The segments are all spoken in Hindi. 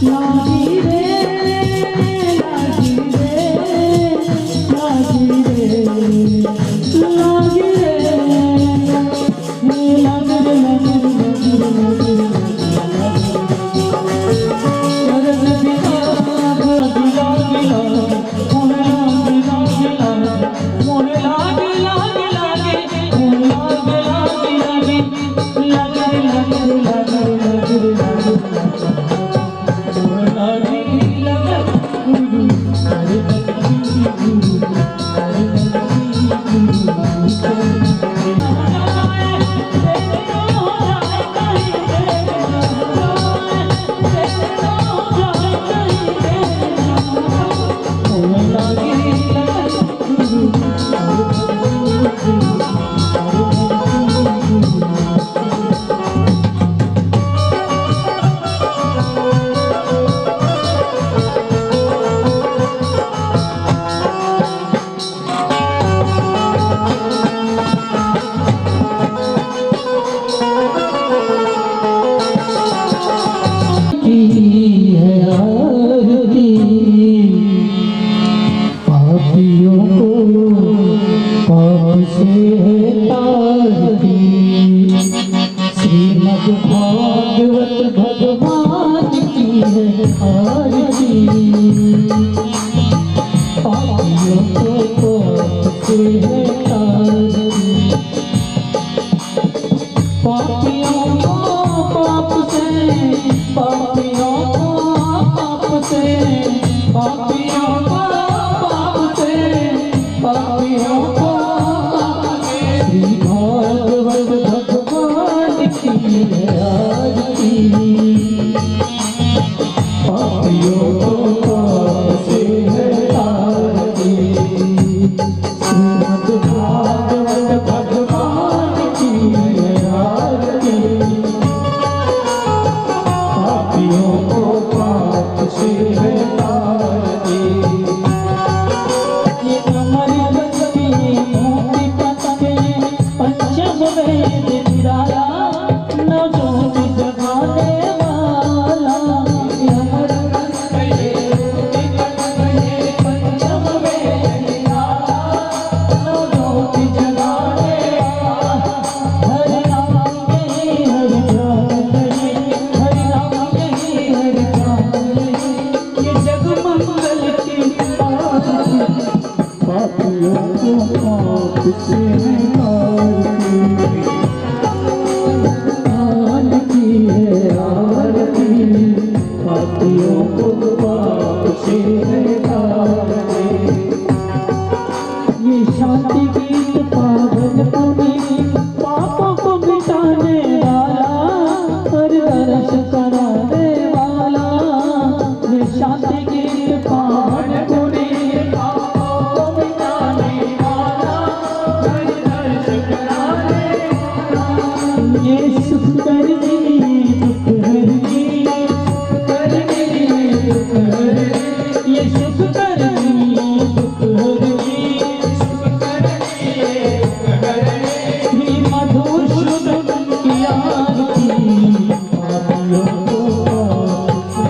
लागी रे लागी रे लागी रे लागी रे भागवत भगवान की है आरती पापियों को पाप से है तारती पापियों को पाप से पापियों को पाप से पापियों को पाप से पापियों को पाप से श्री भागवत भगवान की है आरती पापियों को पाप से है तारती श्रीमद् भागवत भगवान की है आरती पापियों को पाप से है तारती ये हमारी बस्ती मोती पत्ते पंचम वेद निराला न ज्योति जगाने वाला ये हमारी बस्ती मोती पत्ते पंचम वेद निराला न ज्योति जगाने वाला हरि राम के हरि राम हरि राम के हरि राम ये जग मंगल की आरती पापियों को पाप से आरती आरती पापियों को पाप से आरती ये शांति गीत पावन पुनि पापों को मिटाने वाला हर दर्श कराने वाला ये शांति गीत पावन पुनि पापों को मिटाने वाला हर दर्श कराने वाला ये सुख करनी दुख हरनी दुख हरनी ये सुख करनी दुख हरनी श्री मधुसूदन की आरती पापियों को पाप से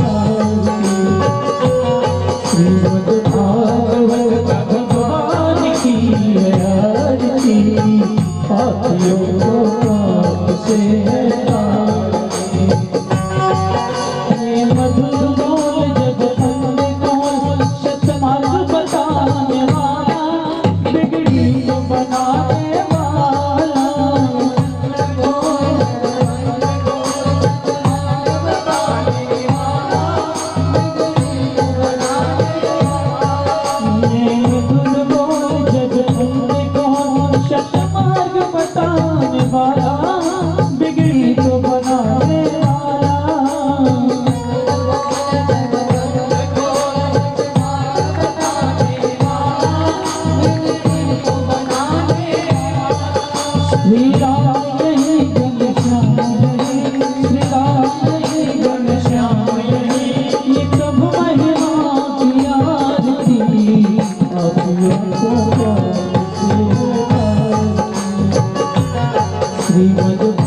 आरती श्रीमद् भागवत भगवान की है आरती पापियों को पाप से है तारती ये मधुर बोल जगदम्बे बोल सतमार्ग बताने वाला बिगड़ी को बनाने वाला ये मधुर बोल जगदम्बे बोल सतमार्ग बताने वाला बिगड़ी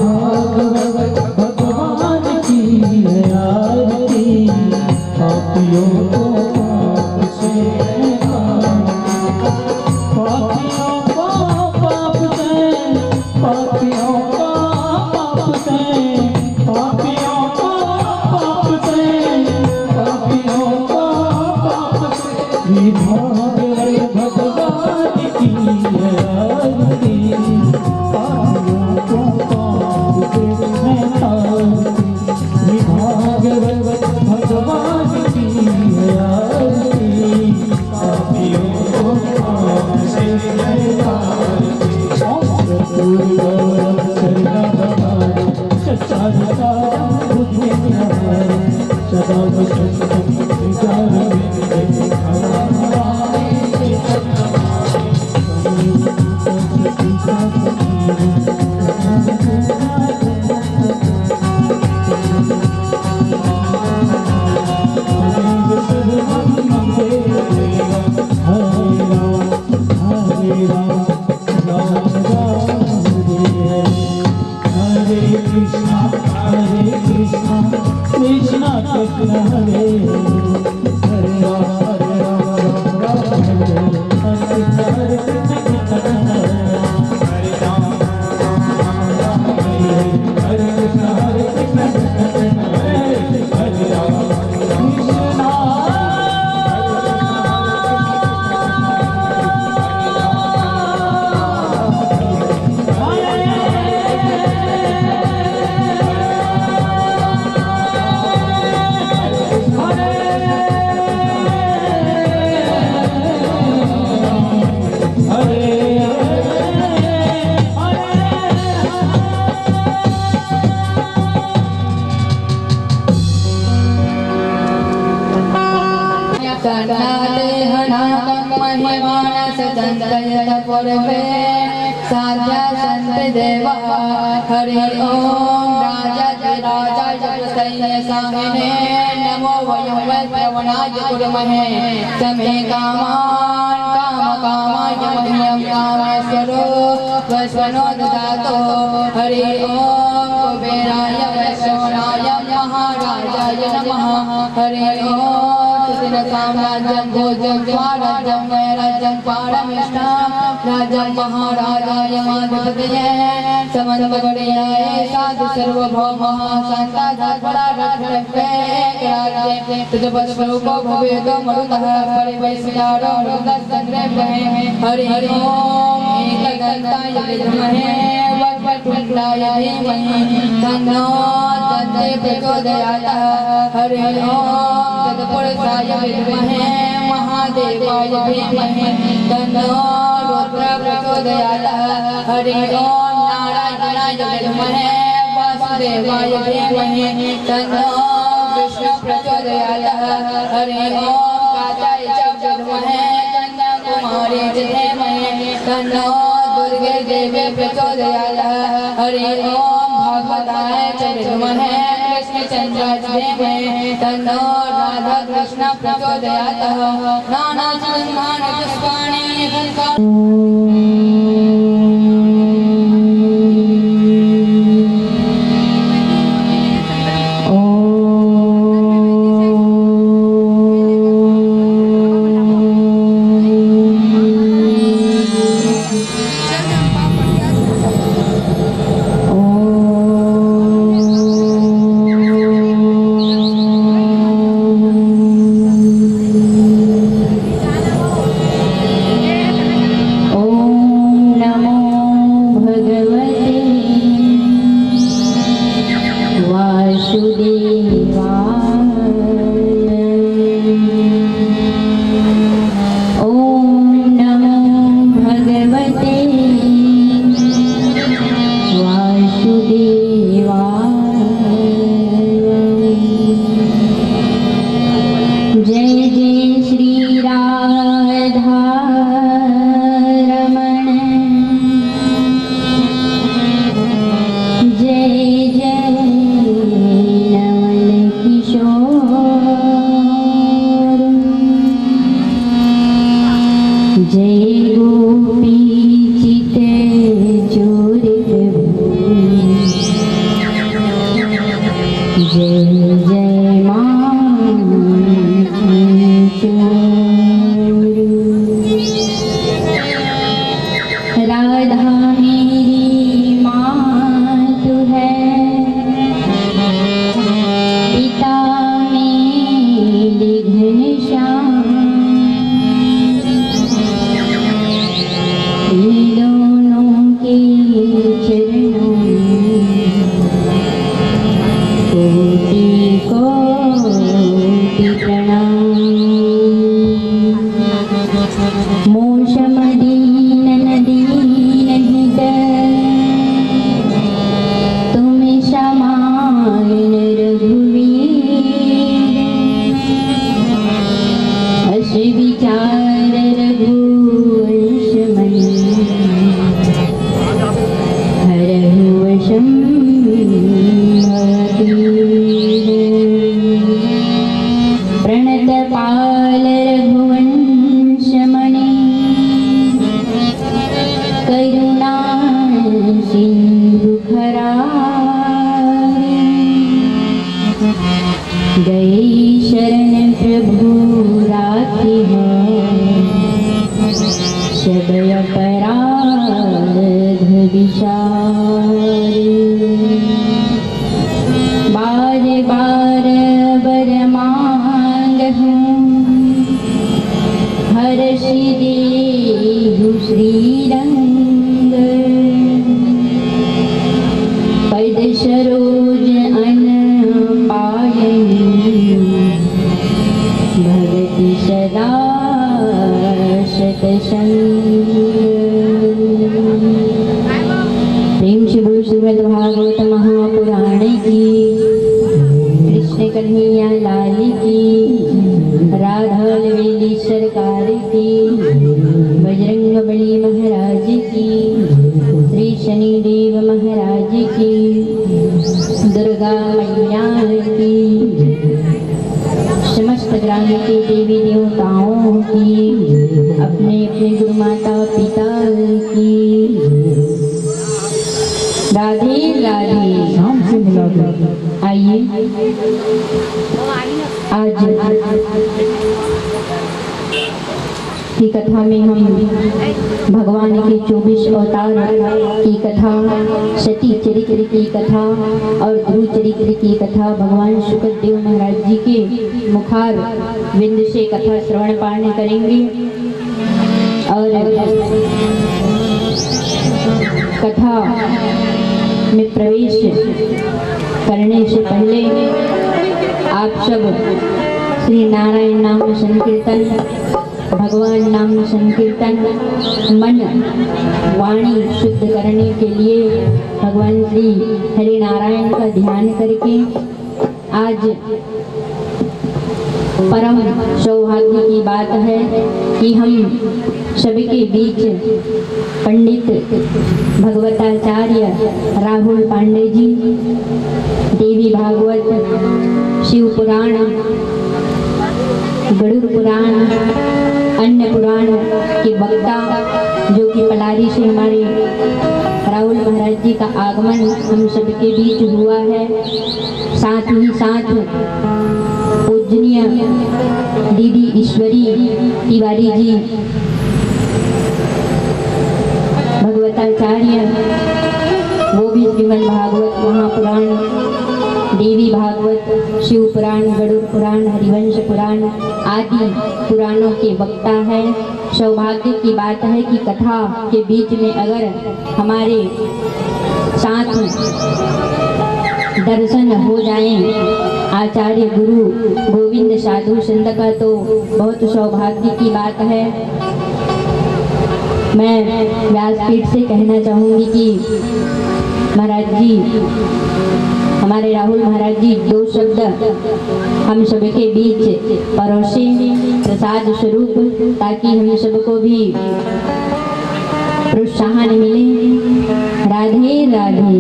भागवत भगवान की है आरती, पापियों को पाप से पापियों को पाप से, पापियों को पाप से, पापियों को पाप से, पापियों को पाप से, भागवत भगवान की है आरती, पापियों को पाप से भागवत भगवान की है आरती, पापियों को पाप से कृष्णा कृष्ण हरे हरे राम राम हरे हरे कृष्ण हरे राम हरे कृष्ण हरे कृष्ण हरे राम कृष्णा महिमानस दंतयत पूर्वे साध्या संत देवा हरि ओम राजाधिराजाय सैन्य सामिने नमो वयं वै श्रवणाय कुर्महे समे कामान् कामकामाय मह्यं कामेश्वरो वैश्वनो ददातो हरि ओम कुबेराय वैश्वनाय महाराजाय नमः हरि ओम साम्राज्यं भोजं स्वाराज्यं वैराज्यं पारमिष्टं राज्यं महाराजाय माधवतये समन्वगणीयाय साधु सार्वभौमः शान्ताधात्मना रक्षणे तुजपस्वरूपो भवेत् मरुतः परिवैश्यारो मृतसंग्रहे हरि ओम एकदन्ताय विद्महे वक्रतुण्डाय धीमहि तन्नो दन्ते प्रचोदयात् हरि ओम तत्पुरुषाय विद्महे महादेवाय धीमहि तन्नो रुद्र प्रचोदयात् हरि ओम नारायणाय विद्महे वासुदेवाय धीमहि तन्नो विष्णु प्रचोदयात् हरि ओम काताय च विद्महे कन्याकुमारी च धीमहि तन्नो दुर्गे देवी प्रचोदयात् हरि ओम भगवताय च विद्महे कृष्णचन्द्राय च धीमहि तन्नो राधा कृष्ण प्रचोदयात् नानाचन्द्राणि पुष्पाणि ओम प्रणतपाल रघुवंशमणि करुणा सिंधुखरारे गए शरण प्रभु राखी सबय अपराध विचारे बार बार बर मांगहु हर्षि देहु श्रीरंग पद सरोज अन पायनी भगति सदा सतसंग। प्रेम से बोल श्रीमद् भागवत महापुराण की, कृष्ण कन्हैया लाल की, राधा लवेली सरकार की, बजरंग बली महाराज की, श्री शनिदेव महाराज की, दुर्गा मैया की, समस्त ग्राम के देवी देवताओं की, अपने अपने गुरु माता पिता की राधे राधे। शाम से मिला दो। आइए आज की कथा में हम भगवान के 24 अवतार की कथा, सती चरित्र की कथा और ध्रुव चरित्र की कथा भगवान शुक्रदेव महाराज जी के मुखार विंद से कथा श्रवण पाठ करेंगे। और कथा में प्रवेश करने से पहले आप सब श्री नारायण नाम संकीर्तन, भगवान नाम संकीर्तन, मन वाणी शुद्ध करने के लिए भगवान श्री हरि नारायण का ध्यान करके आज परम सौभाग्य की बात है कि हम सभी के बीच पंडित भगवताचार्य राहुल पांडे जी देवी भागवत, शिव पुराण, गरुड़ पुराण, अन्य पुराण के वक्ता, जो कि पलारी से हमारे राहुल महाराज जी का आगमन हम सबके बीच हुआ है। साथ ही साथ पूजनीय दीदी ईश्वरी तिवारी जी भगवताचार्य, वो भी श्रीमद् भागवत महापुराण, देवी भागवत, शिव पुराण, गरुड़ पुराण, हरिवंश पुराण आदि पुराणों के वक्ता है। सौभाग्य की बात है कि कथा के बीच में अगर हमारे साथ दर्शन हो जाएं आचार्य गुरु गोविंद साधु संत का, तो बहुत सौभाग्य की बात है। मैं व्यासपीठ से कहना चाहूँगी कि महाराज जी, हमारे राहुल महाराज जी 2 शब्द हम सबके बीच परोसे प्रसाद स्वरूप, ताकि हम सबको भी प्रोत्साहन मिले। राधे राधे।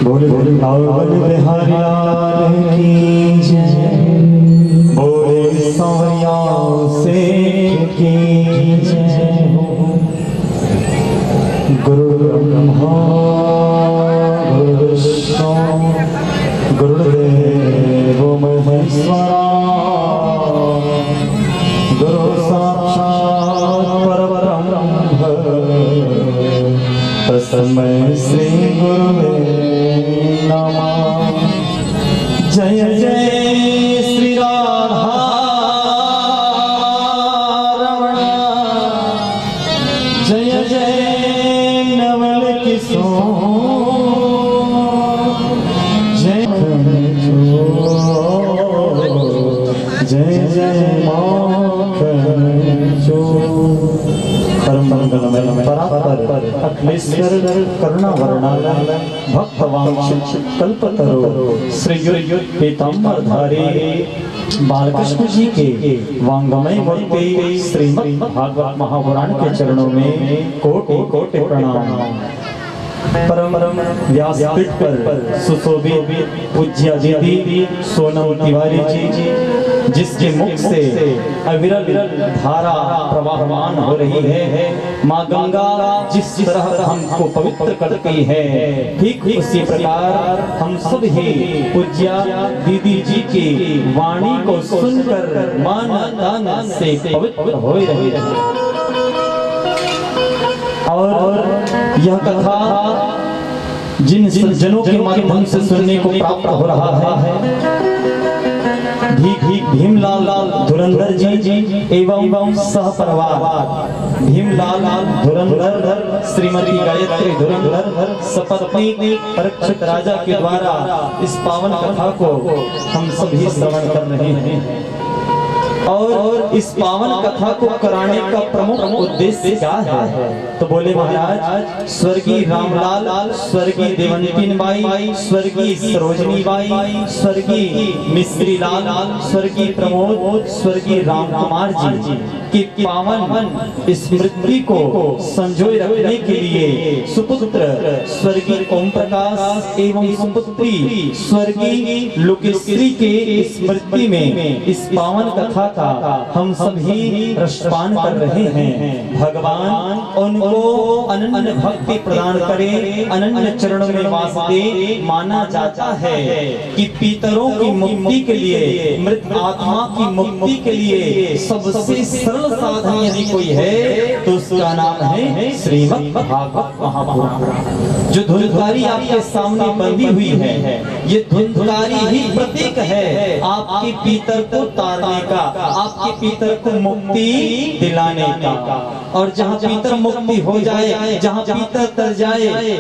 बोले बोले बाबा बिहारी लाल की जय, बोले सौरिया सेठ की जय। गुरु ब्रह्मा गुरु विष्णु गुरुदेव महेश्वरा, गुरु साक्षात् परब्रह्म तस्मै श्री गुरुवे नमः। जय जय श्री राधा रमण, जय जय नवल किशोर, जय जय जय माखन चोर। परम मंगलमय परात्पर अखिलेश्वर करुणावरणाल भक्तवांश कल्पतरो श्री पीताम्बरधारी बालकृष्ण जी के वांगमय मूर्ति श्रीमद् भागवत महापुराण के चरणों में कोटि कोटि प्रणाम। परम व्यासपीठ पर सुशोभित पूज्य दीदी सोनम तिवारी जी जिसके मुख से अविरल धारा प्रवाहमान हो रही है, माँ गंगा जिस तरह हमको पवित्र करती है, ठीक उसी प्रकार हम सब ही पूज्य दीदी जी की वाणी को सुनकर मन तन से पवित्र हो रहे हैं। और यह कथा जिन सज्जनों के माध्यम से सुनने को प्राप्त हो रहा है, भीमलाल धुरंधर जी एवं सह परिवार भीमलाल धुरंधर श्रीमती गायत्री धुरंधर सपत्नी परीक्षित राजा के द्वारा इस पावन कथा को हम सभी श्रवण कर रहे हैं। और इस पावन कथा को कराने का प्रमुख उद्देश्य क्या है? तो बोले महाराज, स्वर्गीय रामलाल, स्वर्गीय देवंतीन बाई, स्वर्गीय सरोजनी बाई, स्वर्गीय मिस्त्री लाल, स्वर्गीय प्रमोद, स्वर्गीय राम कुमार जी की पावन स्मृति को संजोए रखने के लिए सुपुत्र स्वर्गीय ओम प्रकाश एवं सुपुत्री स्वर्गीय लोकेश्वरी के स्मृति में इस पावन कथा का हम सभी रसपान कर रहे हैं। भगवान उनको अनन्य भक्ति प्रदान करे, अनन्य चरणों में वास दे। माना जाता है कि पितरों की मुक्ति के लिए, मृत आत्मा की मुक्ति के लिए सबसे सरल साधन यदि कोई है तो उसका नाम है श्रीमद् भागवत महापुराण। जो धुंधकारी आपके सामने बंधी हुई है, ये धुंधकारी ही प्रतीक है आपके पितर को तारने का, आपके पितर को मुक्ति दिलाने का। और जहाँ पितर मुक्ति हो जाए, जहाँ पितर तर जाए,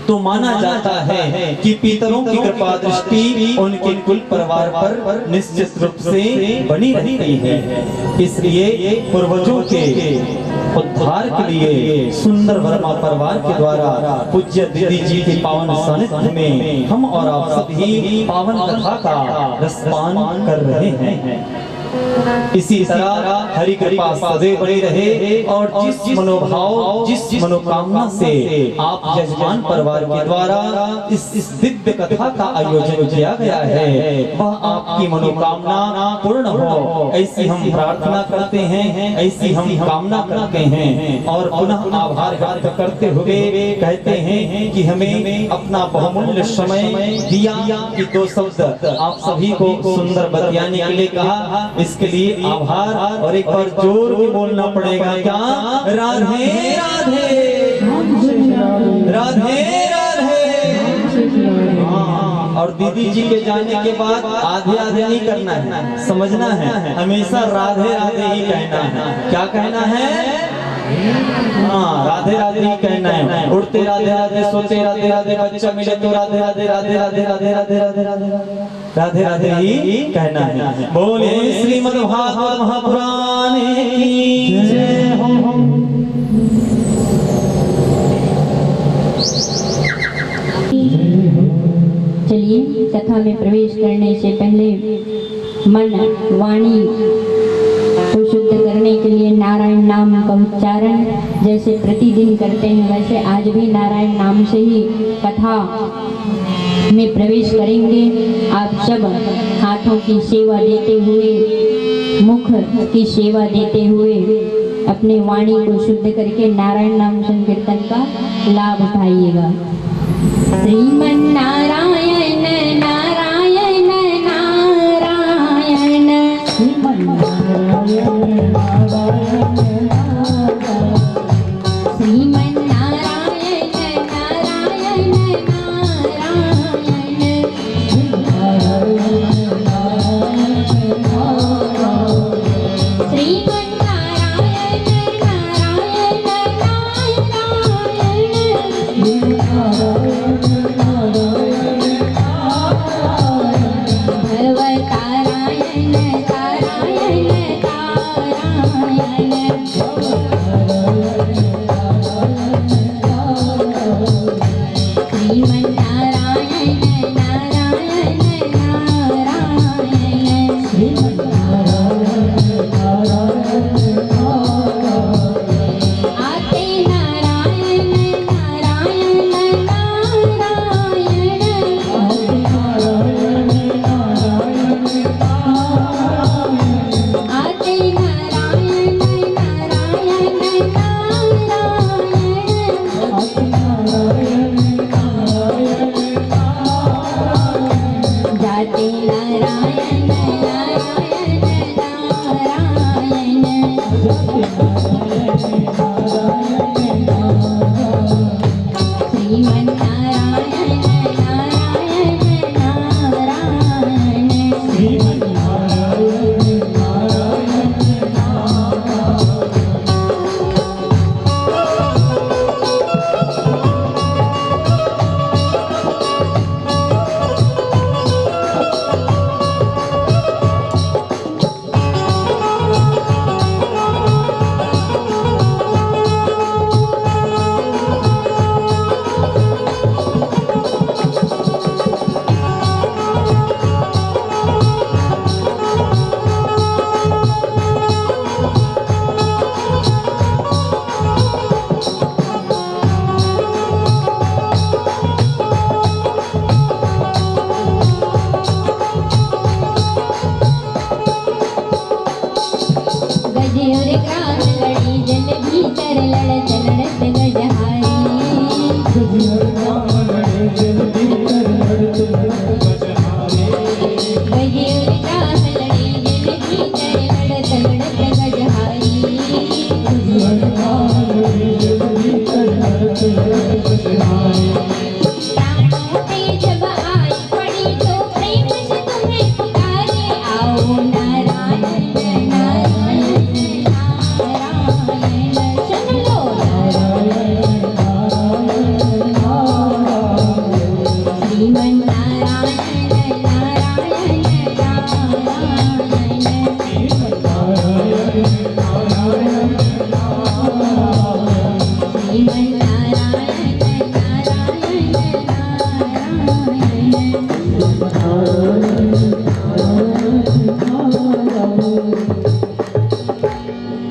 तो माना जाता है कि पितरों की कृपा दृष्टि उनके कुल परिवार पर निश्चित रूप से बनी रहती है। इसलिए पूर्वजों के उद्धार के लिए सुंदर वर्मा परिवार के द्वारा पूज्य दीदी जी के पावन सानिध्य में हम और आप सभी पावन कथा का रसपान कर रहे हैं। इसी तरह हरि कृपा सदैव बनी रहे और जिस मनोभाव, जिस मनोकामना से आप यजमान परिवार के द्वारा इस दिव्य कथा का आयोजन किया गया है, वह आपकी मनोकामना पूर्ण हो, ऐसी हम प्रार्थना करते हैं, ऐसी हम कामना करते हैं। और पुनः आभार व्यक्त करते हुए कहते हैं कि हमें अपना बहुमूल्य समय दिया कि दो शब्द आप सभी को सुंदर बतियाने के लिए कहा, इसके लिए आभार। और एक बार जोर के बोलना पड़ेगा, क्या? राधे राधे राधे राधे। हाँ, और दीदी जी के जाने के बाद आधे आधे नहीं करना है, समझना है, हमेशा राधे राधे ही कहना है। क्या कहना है? हाँ, राधे राधे ही कहना है। उठते राधे राधे, सोते राधे राधे, बच्चा मिले तो राधे राधे राधे राधे राधे राधे राधे राधे राधे ही कहना है। बोले श्रीमद् भागवत महापुराण की जय हो। चलिए, कथा में प्रवेश करने से पहले मन वाणी को शुद्ध करने के लिए नारायण नाम का उच्चारण जैसे प्रतिदिन करते हैं, वैसे आज भी नारायण नाम से ही कथा में प्रवेश करेंगे। आप सब हाथों की सेवा देते हुए, मुख की सेवा देते हुए अपने वाणी को शुद्ध करके नारायण नाम संकीर्तन का लाभ उठाइएगा। श्रीमन नारायण नारायण नारायण, श्रीमन नारायण नारायण नारायण, श्रीमन नारायण नारायण नारायण, श्रीमन नारायण नारायण नारायण, गाते नारायण नारायण नारायण। श्रीमन नारायण नारायण नारायण।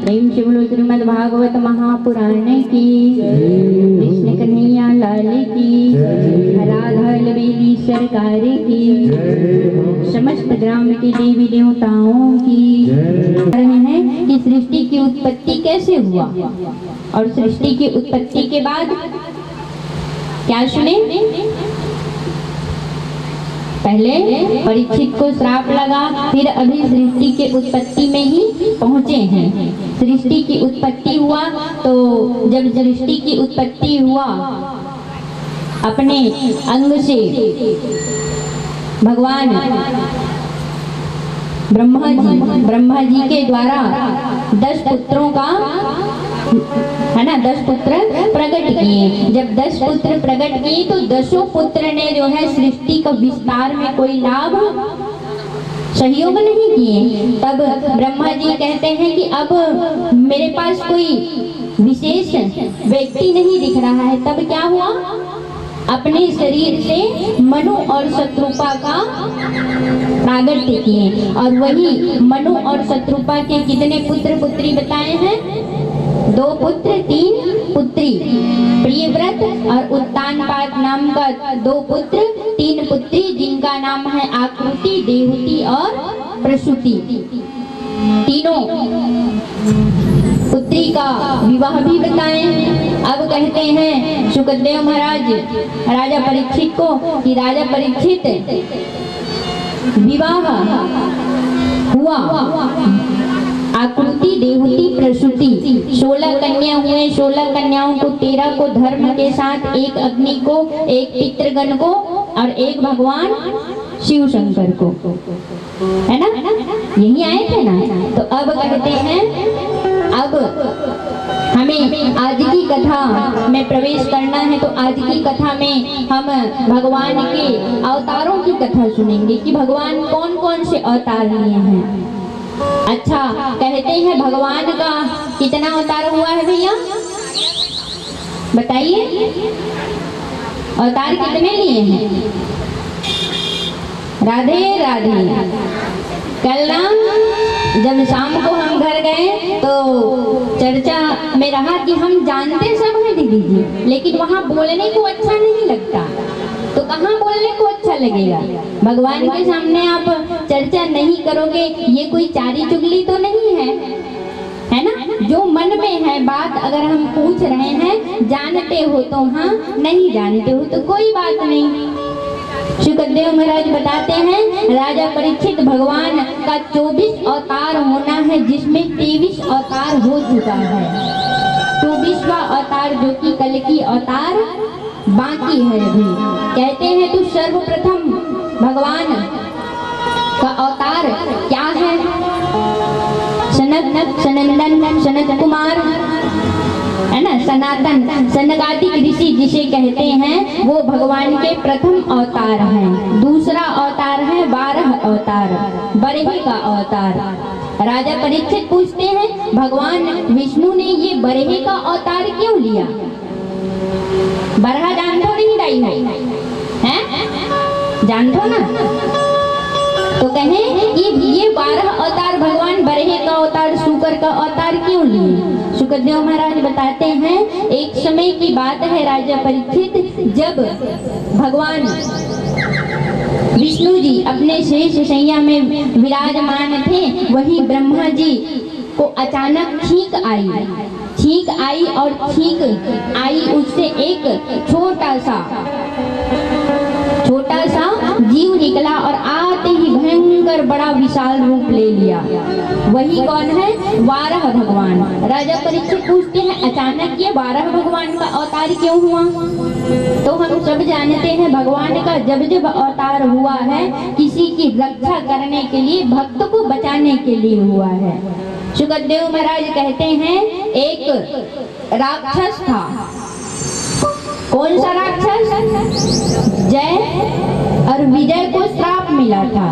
प्रेम से बोलो श्रीमद् भागवत महापुराण की, कृष्ण कन्हैया लाल की, राधा लवेली सरकार की, समस्त ग्राम के देवी देवताओं की। रहे हैं कि सृष्टि की उत्पत्ति कैसे हुआ और सृष्टि की उत्पत्ति के बाद क्या सुने। पहले परीक्षित को श्राप लगा, फिर अभी सृष्टि के उत्पत्ति में ही पहुंचे हैं। सृष्टि की उत्पत्ति हुआ तो जब सृष्टि की उत्पत्ति हुआ अपने अंग से भगवान ब्रह्मा जी के द्वारा 10 पुत्रों का है ना 10 पुत्र प्रकट किए। जब 10 पुत्र प्रकट किए तो 10 पुत्र ने जो है सृष्टि का विस्तार में कोई लाभ सहयोग नहीं किए। तब ब्रह्मा जी कहते हैं कि अब मेरे पास कोई विशेष व्यक्ति नहीं दिख रहा है। तब क्या हुआ, अपने शरीर से मनु और शत्रुपा का प्रागट्य किए। और वही मनु और शत्रुपा के कितने पुत्र पुत्री बताए हैं, 2 पुत्र 3 पुत्री। प्रियव्रत और उत्तानपाद नाम का 2 पुत्र 3 पुत्री, जिनका नाम है आकृति, देवहूति और प्रसूति। तीनों पुत्री का विवाह भी बताए। अब कहते हैं सुखदेव महाराज राजा परीक्षित को कि राजा परीक्षित विवाह हुआ, आकृति, देवहूति, प्रसूति, 16 कन्या हुए। 16 कन्याओं को 13 को धर्म के साथ, एक अग्नि को, एक पितृगण को और एक भगवान शिव शंकर को, है ना, यही आए थे ना। तो अब कहते हैं अब हमें आज की कथा में प्रवेश करना है। तो आज की कथा में हम भगवान के अवतारों की कथा सुनेंगे कि भगवान कौन कौन से अवतार लिए हैं। अच्छा, कहते हैं भगवान का कितना अवतार हुआ है भैया, बताइए। अवतार कितने लिए हैं? राधे राधे। कल ना जब शाम को हम घर गए तो चर्चा में रहा कि हम जानते सब हैं दीदी जी, लेकिन वहाँ बोलने को अच्छा नहीं लगता। तो कहाँ बोलने को अच्छा लगेगा? भगवान के सामने आप चर्चा नहीं करोगे, ये कोई चारी चुगली तो नहीं है ना। जो मन में है बात अगर हम पूछ रहे हैं, जानते हो तो हाँ, नहीं जानते हो तो कोई बात नहीं। सुखदेव महाराज बताते हैं राजा परीक्षित भगवान का 24 अवतार होना है, जिसमें 23 अवतार हो चुका है। 24वां अवतार जो कि कल की अवतार बाकी है अभी। कहते हैं तो सर्वप्रथम भगवान का अवतार क्या है? सनंदन सनत कुमार है ना, सनातन सनकादिक ऋषि जिसे कहते हैं, वो भगवान के प्रथम अवतार हैं। दूसरा अवतार है 12 अवतार, बरहे का अवतार। राजा परीक्षित पूछते हैं भगवान विष्णु ने ये बरहे का अवतार क्यों लिया? बरहा जानते हो नहीं दाई है? जानते हो ना? तो कहें ये 12 अवतार भगवान बरहे का अवतार, शुकर का अवतार क्यों लिए? शुक्रदेव महाराज बताते हैं, एक समय की बात है राजा परीक्षित, जब भगवान विष्णु जी अपने शेष शैया में विराजमान थे, वहीं ब्रह्मा जी को अचानक छींक आई और छींक आई उससे एक छोटा सा जीव निकला और आते ही भयंकर बड़ा विशाल रूप ले लिया। वही कौन है? 12 भगवान। राजा परीक्षित पूछते हैं अचानक ये 12 भगवान का अवतार क्यों हुआ? तो हम सब जानते हैं भगवान का जब अवतार हुआ है, किसी की रक्षा करने के लिए, भक्त को बचाने के लिए हुआ है। शुक्रदेव महाराज कहते हैं एक राक्षस था। कौन सा राक्षस? जय और विजय को श्राप मिला था।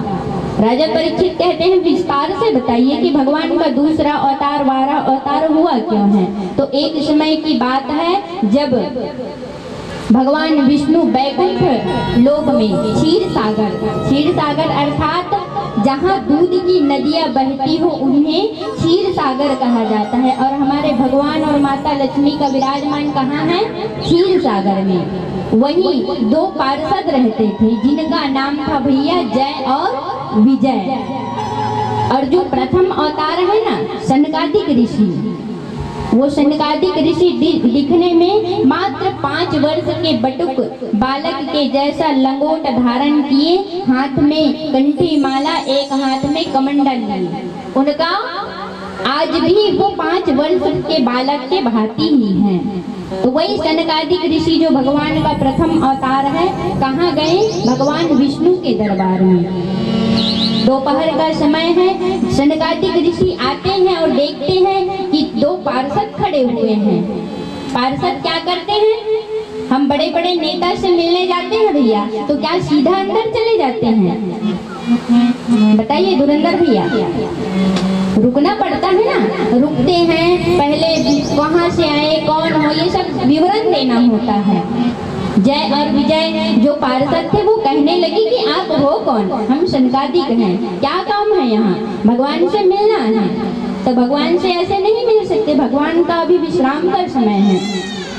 राजा परीक्षित कहते हैं विस्तार से बताइए कि भगवान का दूसरा अवतार 12 अवतार हुआ क्यों है? तो एक समय की बात है जब भगवान विष्णु बैकुंठ लोक में क्षीर सागर अर्थात जहाँ दूध की नदियाँ बहती हो उन्हें क्षीर सागर कहा जाता है। और हमारे भगवान और माता लक्ष्मी का विराजमान कहाँ है? क्षीर सागर में। वहीं 2 पार्षद रहते थे जिनका नाम था भैया जय और विजय। और जो प्रथम अवतार है ना सनकादिक ऋषि, वो सनकादिक ऋषि दिखने में मात्र 5 वर्ष के बटुक बालक के जैसा लंगोट धारण किए, हाथ में कंठी माला, एक हाथ में कमंडल लिए। उनका आज भी वो 5 वर्ष के बालक के भांति ही हैं। तो वही सनकादिक ऋषि जो भगवान का प्रथम अवतार है, कहाँ गए? भगवान विष्णु के दरबार में। दोपहर का समय है, सनकादिक ऋषि आते हैं और देखते हैं कि 2 पार्षद खड़े हुए हैं। पार्षद क्या करते हैं? हम बड़े बड़े नेता से मिलने जाते हैं भैया, तो क्या सीधा अंदर चले जाते हैं? बताइए धुरंधर भैया, रुकना पड़ता है ना, रुकते हैं, पहले कहाँ से आए, कौन हो, ये सब विवरण देना होता है। जय और विजय जो पार्षद थे वो कहने लगे कि आप हो कौन? हम सनकादिक हैं, क्या काम है यहाँ? भगवान से मिलना है। तो भगवान से ऐसे नहीं मिल सकते, भगवान का अभी विश्राम का समय है।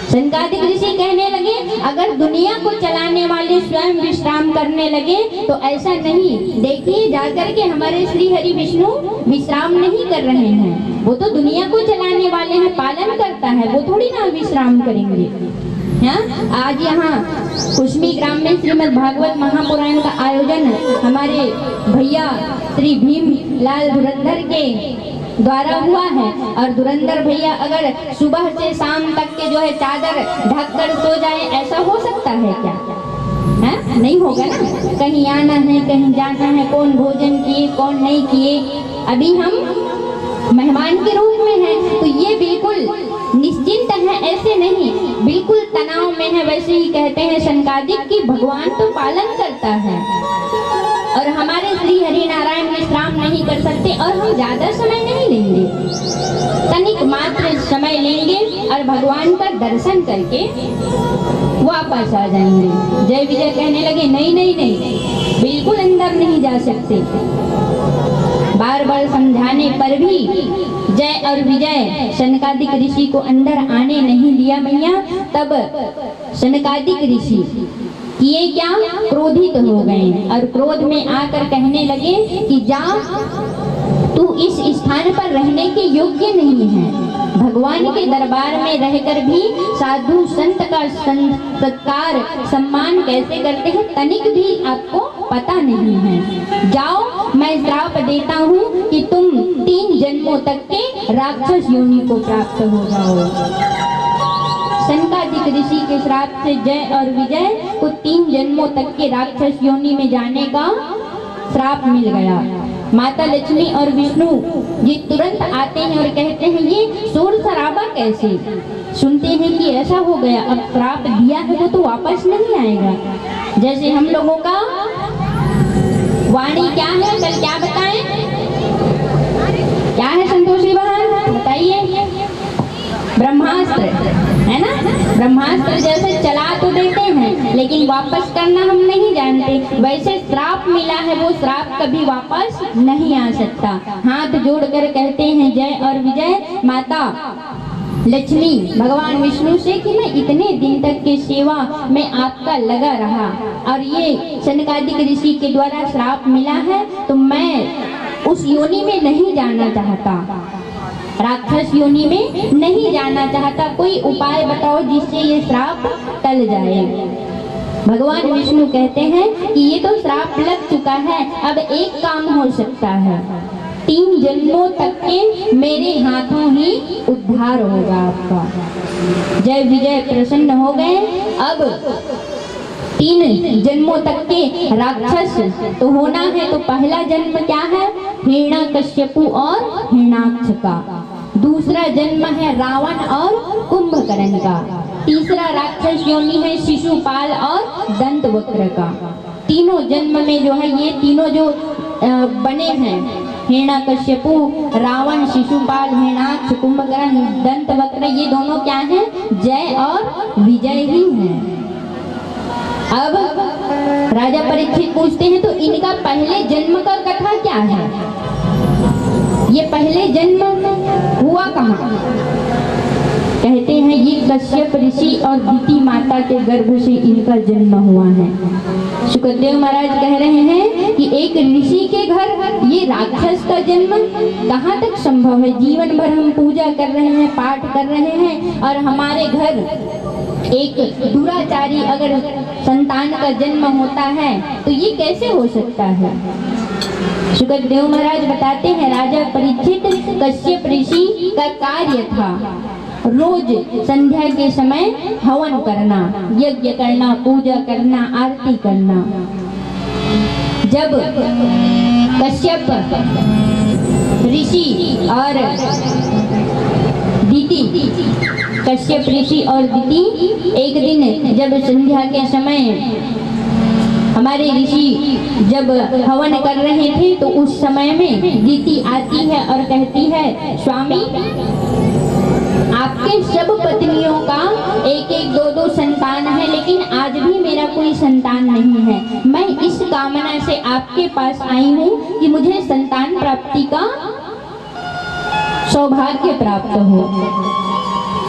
सनकादिक ऋषि कहने लगे अगर दुनिया को चलाने वाले स्वयं विश्राम करने लगे तो ऐसा नहीं, देखिए जाकर के हमारे श्री हरि विष्णु विश्राम नहीं कर रहे हैं, वो तो दुनिया को चलाने वाले हैं, पालन करता है, वो थोड़ी ना विश्राम करेंगे। आज यहाँ कुश्मी ग्राम में श्रीमद् भागवत महापुराण का आयोजन हमारे भैया श्री भीम लाल धुरंधर के द्वारा हुआ है। और धुरंधर भैया अगर सुबह से शाम तक के जो है चादर ढककर सो जाए, ऐसा हो सकता है क्या? है? नहीं होगा ना। कहीं आना है, कहीं जाना है, कौन भोजन किए, कौन नहीं किए, अभी हम मेहमान के रूप में हैं, तो ये बिल्कुल निश्चिंत है, ऐसे नहीं, बिल्कुल तनाव में है। वैसे ही कहते हैं सनकादिक की भगवान तो पालन करता है और हमारे श्री हरि नारायण विश्राम नहीं कर सकते, और हम ज्यादा समय नहीं लेंगे, तनिक मात्र समय लेंगे और भगवान का दर्शन करके वापस आ जाएंगे। जय विजय कहने लगे नहीं नहीं नहीं, बिल्कुल अंदर नहीं जा सकते। बार बार समझाने पर भी जय और विजय सनकादिक ऋषि को अंदर आने नहीं दिया मैया। तब सनकादिक ऋषि किए क्या? क्रोधित हो गए और क्रोध में आकर कहने लगे कि जा, तू इस स्थान पर रहने के योग्य नहीं है। भगवान के दरबार में रहकर भी साधु संत का सत्कार सम्मान कैसे करते हैं तनिक भी आपको पता नहीं है। मैं श्राप देता हूँ कि तुम 3 जन्मों तक के राक्षस योनि को प्राप्त हो जाओ। सनकादिक ऋषि के श्राप से जय और विजय को 3 जन्मों तक के राक्षस योनि में जाने का श्राप मिल गया। माता लक्ष्मी और विष्णु जी तुरंत आते हैं और कहते हैं ये शोर शराबा कैसे? सुनते हैं कि ऐसा हो गया, अब श्राप दिया है वो तो वापस नहीं आएगा। जैसे हम लोगों का वाणी क्या है, कल क्या बताएं, क्या है संतोषी बहन बताइए? ब्रह्मास्त्र है ना। ब्रह्मास्त्र जैसे चला तो देते हैं लेकिन वापस करना हम नहीं जानते, वैसे श्राप मिला है वो श्राप कभी वापस नहीं आ सकता। हाथ जोड़कर कहते हैं जय और विजय माता लक्ष्मी भगवान विष्णु से कि मैं इतने दिन तक की सेवा में आपका लगा रहा और ये सनकादिक ऋषि के द्वारा श्राप मिला है तो मैं उस योनि में नहीं जाना चाहता, राक्षस योनि में नहीं जाना चाहता, कोई उपाय बताओ जिससे ये श्राप टल जाए। भगवान विष्णु कहते हैं कि ये तो श्राप लग चुका है, अब एक काम हो सकता है, 3 जन्मों तक के मेरे हाथों ही उद्धार होगा आपका। जय विजय प्रसन्न हो गए। अब 3 जन्मों तक के राक्षस तो होना है, तो पहला जन्म क्या है? हिरण्यकश्यपु और हिरण्याक्ष का। दूसरा जन्म है रावण और कुंभकर्ण का। तीसरा राक्षस योनि है शिशुपाल और दंतवक्र का। तीनों जन्म में जो है ये तीनों जो बने हैं हिरण्यकश्यपु, रावण, शिशुपाल, हिरण्याक्ष, कुंभकर्ण, दंतवक्र, ये दोनों क्या हैं? जय और विजय ही हैं। अब राजा परीक्षित पूछते हैं तो इनका पहले जन्म का कथा क्या है? ये पहले जन्म हुआ कहाँ? कहते हैं ये कश्यप ऋषि और दिति माता के गर्भ से इनका जन्म हुआ है। सुखदेव महाराज कह रहे हैं कि एक ऋषि के घर ये राक्षस का जन्म कहाँ तक संभव है? जीवन भर हम पूजा कर रहे हैं, पाठ कर रहे हैं और हमारे घर एक दुराचारी अगर संतान का जन्म होता है तो ये कैसे हो सकता है? सुखदेव महाराज बताते हैं राजा परीक्षित कश्यप ऋषि का कार्य था रोज संध्या के समय हवन करना, यज्ञ करना, पूजा करना, आरती करना। जब कश्यप ऋषि और दिति, कश्यप ऋषि और दिति एक दिन जब संध्या के समय हमारे ऋषि जब हवन कर रहे थे तो उस समय में दिति आती है और कहती है स्वामी आपके सब पत्नियों का 1-1, 2-2 संतान है लेकिन आज भी मेरा कोई संतान नहीं है। मैं इस कामना से आपके पास आई हूँ कि मुझे संतान प्राप्ति का सौभाग्य प्राप्त हो।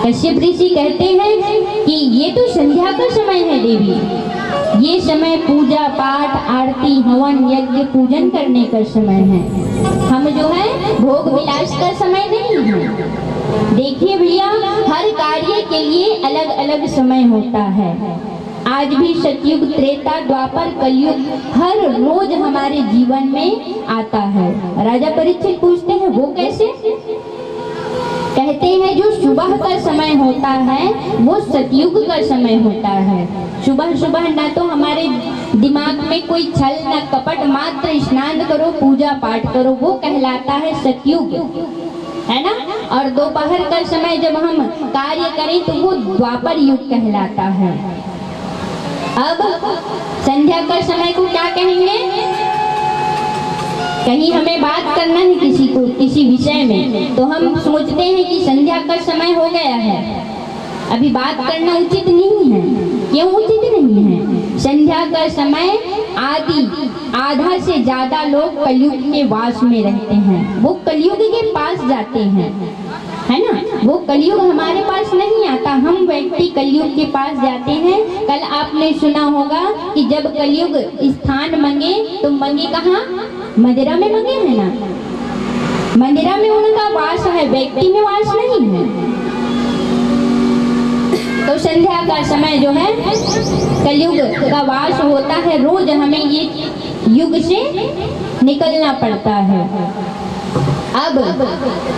कश्यप ऋषि कहते हैं कि ये तो संध्या का समय है देवी, ये समय पूजा पाठ, आरती, हवन, यज्ञ, पूजन करने का समय है। हम जो है भोग विलास का समय नहीं है। देखिए भैया हर कार्य के लिए अलग अलग समय होता है। आज भी सतयुग, त्रेता, द्वापर, कलयुग हर रोज हमारे जीवन में आता है। राजा परीक्षित पूछते हैं वो कैसे? कहते हैं जो सुबह का समय होता है वो सतयुग का समय होता है। सुबह सुबह ना तो हमारे दिमाग में कोई छल न कपट, मात्र स्नान करो, पूजा पाठ करो, वो कहलाता है सतयुग, है ना। और दोपहर का समय जब हम कार्य करें तो वो द्वापर युग कहलाता है। अब संध्या का समय को क्या कहेंगे? कहीं हमें बात करना है किसी को किसी विषय में तो हम सोचते हैं कि संध्या का समय हो गया है, अभी बात करना उचित नहीं है। क्यों उचित नहीं है? संध्या का समय आधा से ज्यादा लोग कलयुग के वास में रहते हैं, वो कलयुग के पास जाते हैं, है ना। वो कलयुग हमारे पास नहीं आता, हम व्यक्ति कलयुग के पास जाते हैं। कल आपने सुना होगा कि जब कलयुग स्थान मांगे तो मांगे कहाँ? मदिरा में मांगे, है ना। मदिरा में उनका वास है, व्यक्ति में वास नहीं है। तो संध्या का समय जो है कलयुग का वास होता है। रोज हमें ये युग से निकलना पड़ता है। अब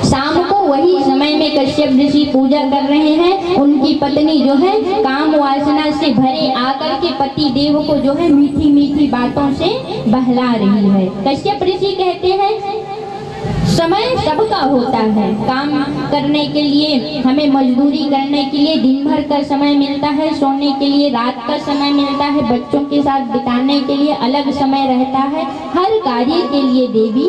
शाम को वही समय में कश्यप ऋषि पूजा कर रहे हैं। उनकी पत्नी जो है काम वासना से भरे आकर के पति देव को जो है मीठी मीठी बातों से बहला रही है। कश्यप ऋषि कहते हैं समय सबका होता है, काम करने के लिए हमें मजदूरी करने के लिए दिन भर का समय मिलता है, सोने के लिए रात का समय मिलता है, बच्चों के साथ बिताने के लिए अलग समय रहता है। हर कार्य के लिए देवी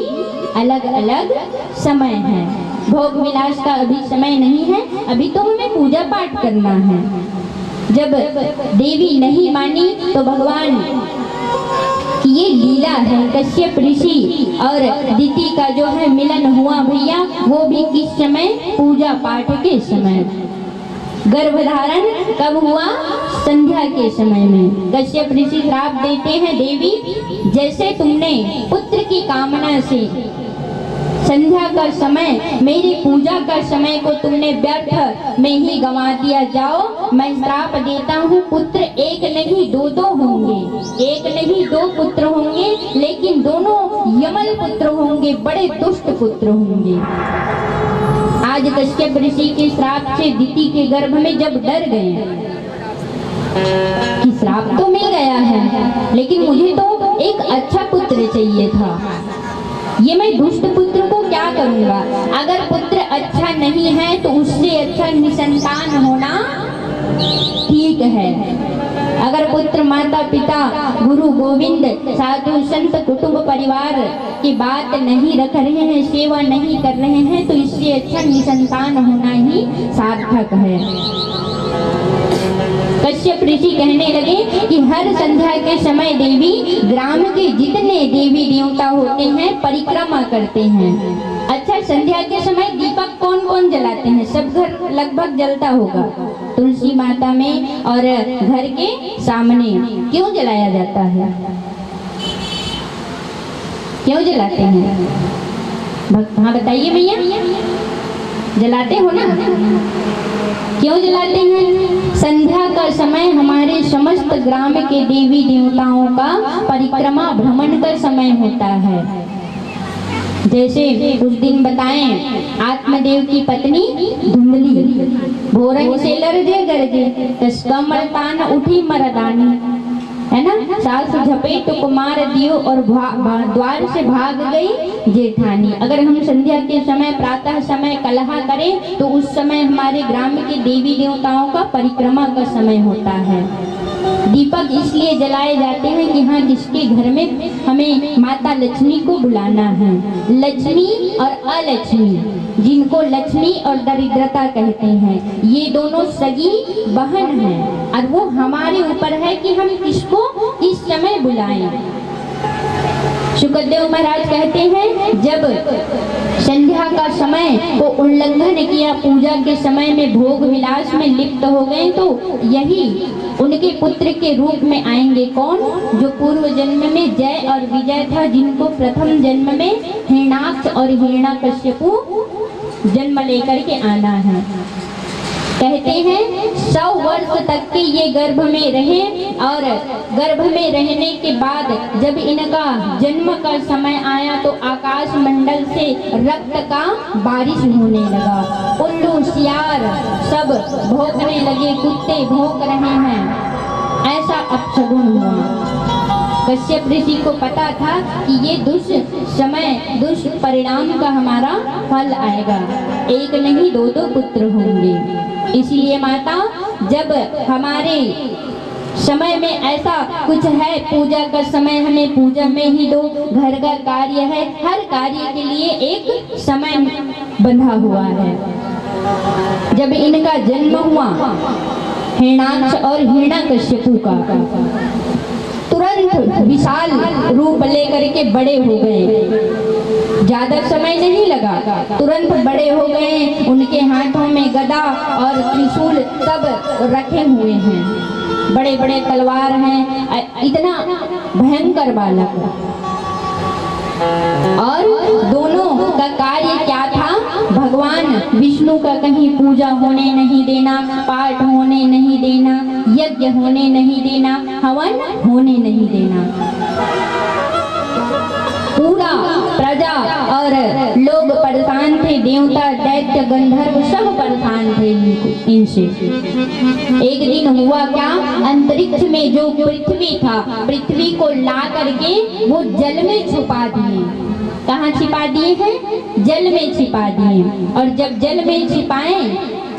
अलग अलग समय है। भोग विलास का अभी समय नहीं है, अभी तो हमें पूजा पाठ करना है। जब देवी नहीं मानी तो भगवान ये लीला है। कश्यप ऋषि और दिति का जो है मिलन हुआ भैया, वो भी किस समय? पूजा पाठ के समय। गर्भधारण कब हुआ? संध्या के समय में। कश्यप ऋषि श्राप देते हैं, देवी जैसे तुमने पुत्र की कामना से संध्या का समय, मेरी पूजा का समय को तुमने व्यर्थ में ही गंवा दिया, जाओ मैं श्राप देता हूँ, पुत्र एक नहीं दो दो होंगे, एक नहीं दो पुत्र होंगे, लेकिन दोनों यमल पुत्र होंगे, बड़े दुष्ट पुत्र होंगे। आज कश्यप ऋषि के श्राप से दिति के गर्भ में जब डर गए कि श्राप तो मिल गया है, लेकिन मुझे तो एक अच्छा पुत्र चाहिए था, ये मैं दुष्ट पुत्र को क्या करूंगा? अगर पुत्र अच्छा नहीं है तो उससे अच्छा निसंतान होना ठीक है। अगर पुत्र माता पिता गुरु गोविंद साधु संत कुटुंब परिवार की बात नहीं रख रहे हैं, सेवा नहीं कर रहे हैं, तो इससे अच्छा निसंतान होना ही सार्थक है। कश्यप ऋषि कहने लगे कि हर संध्या के समय देवी ग्राम के जितने देवी देवता होते हैं परिक्रमा करते हैं। अच्छा, संध्या के समय दीपक कौन कौन जलाते हैं? सब घर लगभग जलता होगा। तुलसी माता में और घर के सामने क्यों जलाया जाता है? क्यों जलाते हैं? हाँ बताइए भैया, जलाते हो ना? क्यों जलाते हैं? संध्या का समय हमारे समस्त ग्राम के देवी देवताओं का परिक्रमा भ्रमण का समय होता है। जैसे उस दिन बताएं, आत्मदेव की पत्नी धुंधली भोरन से लरजे गरजे, कसका मरतान उठी मरदानी, है ना? सास झपेट कुमार दियो और द्वार से भाग गई जेठानी। अगर हम संध्या के समय प्रातः समय कलहा करें तो उस समय हमारे ग्राम के देवी देवताओं का परिक्रमा का समय होता है। दीपक इसलिए जलाए जाते हैं कि हाँ, जिसके घर में हमें माता लक्ष्मी को बुलाना है। लक्ष्मी और अलक्ष्मी, जिनको लक्ष्मी और दरिद्रता कहते हैं, ये दोनों सगी बहन हैं और वो हमारे ऊपर है कि हम किसको किस समय बुलाएं। शुक्रदेव महाराज कहते हैं जब संध्या का समय को उल्लंघन किया, पूजा के समय में भोग विलास में लिप्त हो गए, तो यही उनके पुत्र के रूप में आएंगे। कौन? जो पूर्व जन्म में जय और विजय था, जिनको प्रथम जन्म में हिरणाक्ष और हिरण्यकश्यपु जन्म लेकर के आना है। कहते हैं 100 वर्ष तक के ये गर्भ में रहे और गर्भ में रहने के बाद जब इनका जन्म का समय आया तो आकाश मंडल से रक्त का बारिश होने लगा। उल्लू सियार सब भौंकने लगे, कुत्ते भौंक रहे हैं, ऐसा अपशगुन हुआ। कश्यप ऋषि को पता था कि ये दुष्परिणाम का हमारा फल आएगा, एक नहीं दो दो पुत्र होंगे। इसलिए माता, जब हमारे समय में ऐसा कुछ है, पूजा का समय हमें पूजा में ही दो, घर का कार्य है, हर कार्य के लिए एक समय बंधा हुआ है। जब इनका जन्म हुआ हिरणाक्ष और हिरण्यकश्यपु का, तुरंत विशाल रूप लेकर के बड़े हो गए। ज्यादा समय नहीं लगा, तुरंत बड़े हो गए। उनके हाथों में गदा और त्रिशूल सब रखे हुए हैं, बड़े बड़े तलवार हैं, इतना भयंकर बालक। और दोनों का कार्य क्या था? भगवान विष्णु का कहीं पूजा होने नहीं देना, पाठ होने नहीं देना, यज्ञ होने नहीं देना, हवन होने नहीं देना। पूरा प्रजा और लोग परेशान थे, देवता दैत्य गंधर्व सब परेशान थे इनसे। एक दिन हुआ क्या, अंतरिक्ष में जो पृथ्वी था, पृथ्वी को ला करके वो जल में छुपा दिए। कहाँ छिपा दिए हैं? जल में छिपा दिए। और जब जल में छिपाए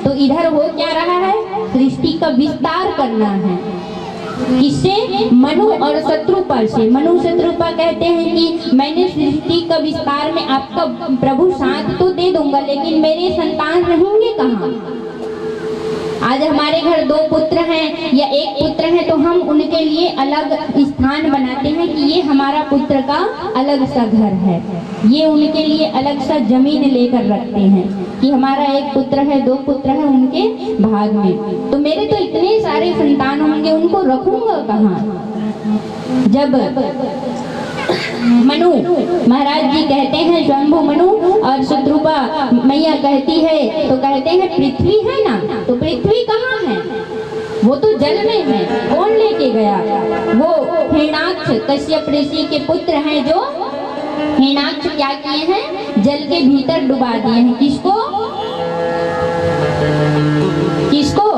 तो इधर हो क्या रहा है, सृष्टि का विस्तार करना है। किससे? मनु और शत्रुपा से। मनु शत्रुपा कहते हैं कि मैंने सृष्टि का विस्तार में आपका प्रभु साथ तो दे दूंगा, लेकिन मेरे संतान रहेंगे कहाँ? आज हमारे घर 2 पुत्र हैं या 1 पुत्र है तो हम उनके लिए अलग स्थान बनाते हैं कि ये हमारा पुत्र का अलग सा घर है, ये उनके लिए अलग सा जमीन लेकर रखते हैं कि हमारा 1 पुत्र है 2 पुत्र है उनके भाग में। तो मेरे तो इतने सारे संतान होंगे, उनको रखूंगा कहाँ? जब मनु महाराज जी कहते हैं, स्वयंभू मनु और शत्रुपा मैया कहती है तो कहते हैं पृथ्वी है ना, तो पृथ्वी कहाँ है? वो तो जल में है, कौन लेके गया? वो हिरण्याक्ष कश्यप ऋषि के पुत्र हैं, जो हिरण्याक्ष क्या किए हैं, जल के भीतर डुबा दिए हैं। किसको? किसको?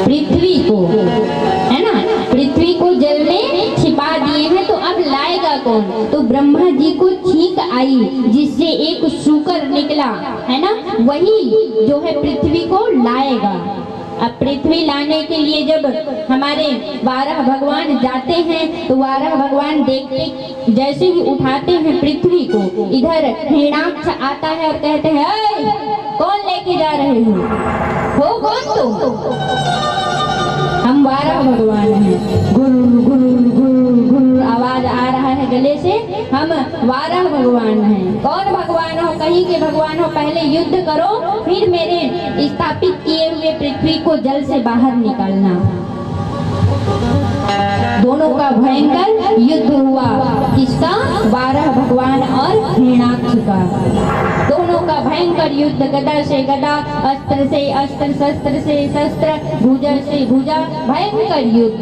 पृथ्वी को, है ना, पृथ्वी को जल में छिपा दिए हैं। तो अब लाएगा कौन? तो ब्रह्मा जी को छींक आई जिससे एक सूकर निकला, है ना, वही जो है पृथ्वी को लाएगा। अब पृथ्वी लाने के लिए जब हमारे 12 भगवान जाते हैं तो 12 भगवान देखते, जैसे ही उठाते हैं पृथ्वी को, इधर हिरण्याक्ष आता है और कहते हैं, कौन लेके जा रहे हो कौन तुम? हम 12 भगवान हैं। गुरु गुरु गुरु गुरु आवाज आ रहा है गले से, हम 12 भगवान हैं। कौन भगवान हो? कहीं के भगवान हो, पहले युद्ध करो, फिर मेरे स्थापित किए हुए पृथ्वी को जल से बाहर निकालना। दोनों का भयंकर युद्ध हुआ। किसका? 12 भगवान और हिरण्याक्ष का। दोनों का भयंकर युद्ध, गदा से गदा, अस्त्र से अस्त्र, शस्त्र से शस्त्र, भुजा से भुजा, भयंकर युद्ध।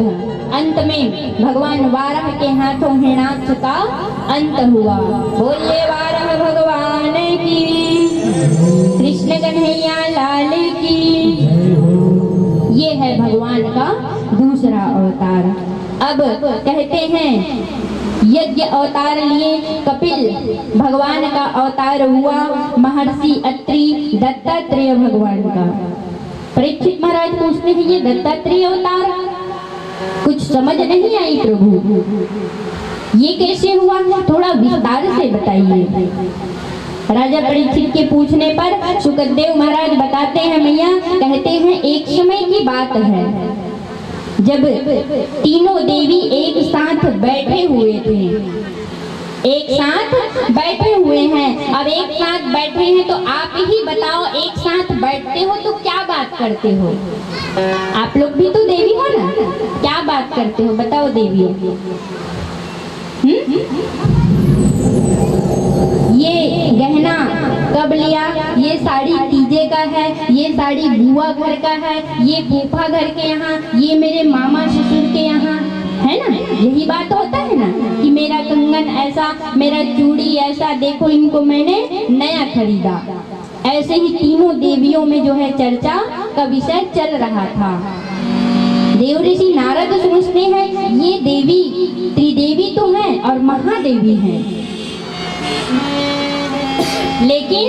अंत में भगवान 12 के हाथों हिरण्याक्ष का अंत हुआ। बोलिए 12 भगवान की, कृष्ण कन्हैया लाल की। ये है भगवान का दूसरा अवतार। अब कहते हैं यज्ञ अवतार लिए, कपिल भगवान का अवतार हुआ, महर्षि अत्रि दत्तात्रेय भगवान का। परीक्षित महाराज पूछते हैं ये दत्तात्रेय अवतार कुछ समझ नहीं आई प्रभु, ये कैसे हुआ? थोड़ा विस्तार से बताइए। राजा परीक्षित के पूछने पर सुखदेव महाराज बताते हैं, मैया कहते हैं एक समय की बात है जब तीनों देवी एक साथ बैठे हुए थे। एक साथ बैठे हुए हैं। अब एक साथ बैठे हैं तो आप ही बताओ, एक साथ बैठते हो तो क्या बात करते हो? आप लोग भी तो देवी हो ना, क्या बात करते हो बताओ देवियों? ये गहना कब लिया? ये साड़ी तीजे का है, ये साड़ी बुआ घर का है, ये फूफा घर के यहाँ, ये मेरे मामा ससुर के यहाँ, है ना? यही बात होता है ना कि मेरा कंगन ऐसा, मेरा चूड़ी ऐसा, देखो इनको मैंने नया खरीदा। ऐसे ही तीनों देवियों में जो है चर्चा का विषय चल रहा था। देव ऋषि नारद सोचते हैं ये देवी त्रिदेवी तो है और महादेवी है, लेकिन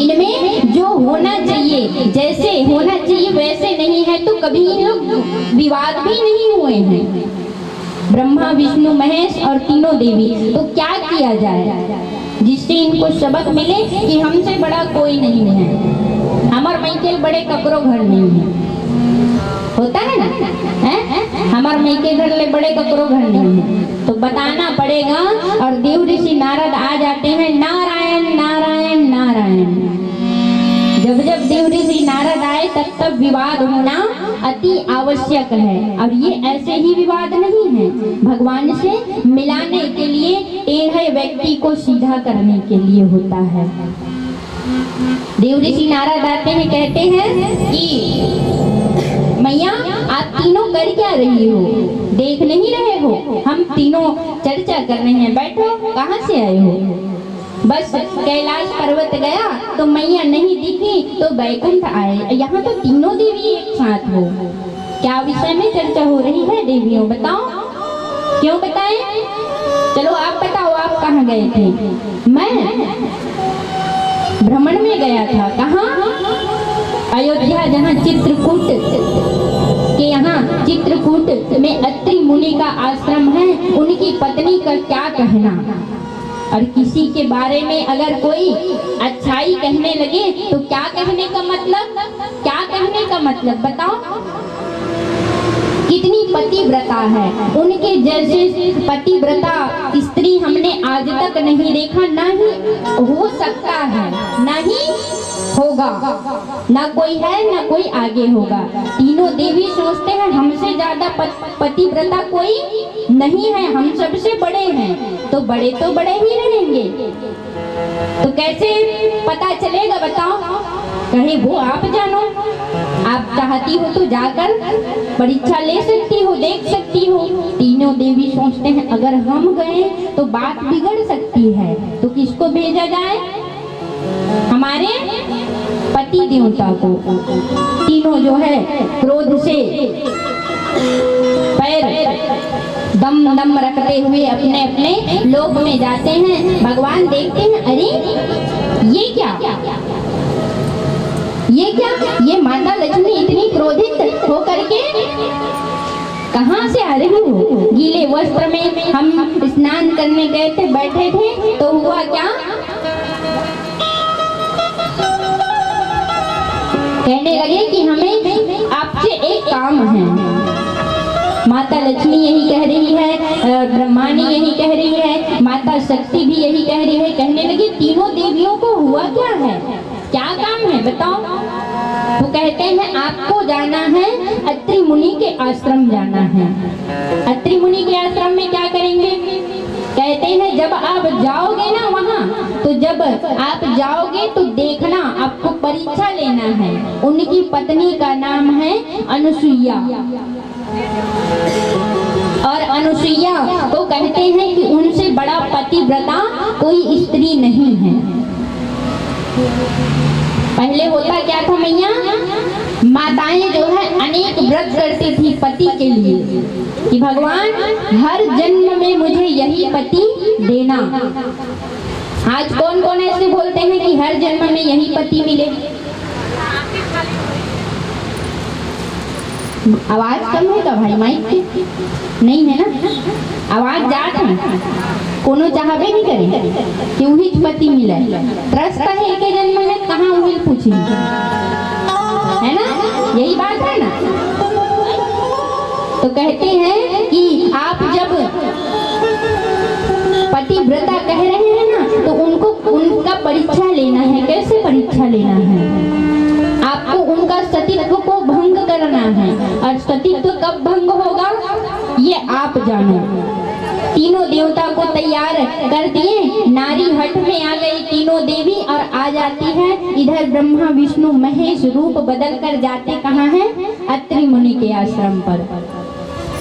इनमें जो होना चाहिए, जैसे होना चाहिए वैसे नहीं है, तो कभी इन लोग विवाद भी नहीं हुए हैं। ब्रह्मा विष्णु महेश और तीनों देवी, तो क्या किया जाए जिससे इनको सबक मिले कि हमसे बड़ा कोई नहीं है, हमार मैकेल बड़े ककरो घर नहीं है। होता है ना, हमार मैके घर ले बड़े ककरो घर नहीं है, तो बताना पड़ेगा। और देव ऋषि नारद आ जाते हैं, नारायण नारायण नारायण। जब जब देव ऋषि नारद आए तब तब विवाद होना अति आवश्यक है। और ये ऐसे ही विवाद नहीं है, भगवान से मिलाने के लिए, टेढ़े व्यक्ति को सीधा करने के लिए होता है। देव ऋषि नारद आते हैं, कहते हैं कि मैया आप तीनों कर क्या रही हो? देख नहीं रहे हो? हम तीनों चर्चा कर रहे हैं। बैठो, कहाँ से आए हो? बस कैलाश पर्वत गया तो मैया नहीं दिखी तो बैकुंठ आए। यहाँ तो तीनों देवी एक साथ हो। क्या विषय में चर्चा हो रही है देवियों? बताओ। क्यों बताएं? चलो आप बताओ, आप कहाँ गए थे? मैं भ्रमण में गया था। कहाँ? अयोध्या, जहाँ चित्रकूट के यहाँ चित्रकूट में अत्रि मुनि का आश्रम है। उनकी पत्नी का क्या कहना, और किसी के बारे में अगर कोई अच्छाई कहने लगे तो क्या कहने का मतलब, क्या कहने का मतलब बताओ? कितनी पतिव्रता है, उनके जैसे पतिव्रता स्त्री हमने आज तक नहीं देखा, ना ही हो सकता है, ना ही होगा। ना कोई है, ना कोई आगे होगा। तीनों देवी सोचते हैं हमसे ज्यादा पतिव्रता कोई नहीं है, हम सबसे बड़े हैं। तो बड़े ही रहेंगे, तो कैसे पता चलेगा बताओ? कहे वो आप जानो। आप चाहती हो तो जाकर परीक्षा ले सकती हो, देख सकती हो। तीनों देवी सोचते हैं अगर हम गए तो बात बिगड़ सकती है, तो किसको भेजा जाए? हमारे पति देवता को। तीनों जो है क्रोध से पैर दम दम रखते हुए अपने अपने लोक में जाते हैं। भगवान देखते हैं, अरे ये क्या, ये क्या? ये माता लक्ष्मी इतनी क्रोधित होकर के कहाँ से आ रही हो? गीले वस्त्र में हम स्नान करने गए थे, बैठे थे, तो हुआ क्या? कहने लगे कि हमें आपसे एक काम है। माता लक्ष्मी यही कह रही है, ब्रह्माणी यही कह रही है, माता शक्ति भी यही कह रही है। कहने लगे तीनों देवियों को हुआ क्या है, क्या काम है बताओ? तो कहते हैं आपको जाना है, अत्रि मुनि के आश्रम जाना है। अत्रि मुनि के आश्रम में क्या करेंगे? कहते हैं जब आप जाओगे ना वहाँ, तो जब आप जाओगे तो देखना, आपको परीक्षा लेना है। उनकी पत्नी का नाम है अनुसुईया, और अनुसुईया को कहते हैं कि उनसे बड़ा पतिव्रता कोई स्त्री नहीं है। पहले होता क्या था मैया? माताएं जो है अनेक व्रत करती थी पति के लिए, कि भगवान हर जन्म में मुझे यही पति देना। आज कौन कौन ऐसे बोलते हैं कि हर जन्म में यही पति मिले? आवाज कम है का भाई? माइक की नहीं है ना? आवाज जात है, कोनो चाहबे नहीं करे कि वही पति मिले। त्रस्त है के जन्म में, कहाँ वही पूछी है ना? यही बात है ना? तो कहते हैं कि आप जब पतिव्रता कह रहे हैं ना, तो उनका परीक्षा लेना है। कैसे परीक्षा लेना है? आपको उनका सतीत्व को भंग करना है, और सतीत्व कब भंग होगा ये आप जानो। तीनों देवता को तैयार कर दिए, नारी हट में आ गई तीनों देवी, और आ जाती है इधर ब्रह्मा विष्णु महेश रूप बदल कर जाते कहाँ है? अत्रि मुनि के आश्रम पर।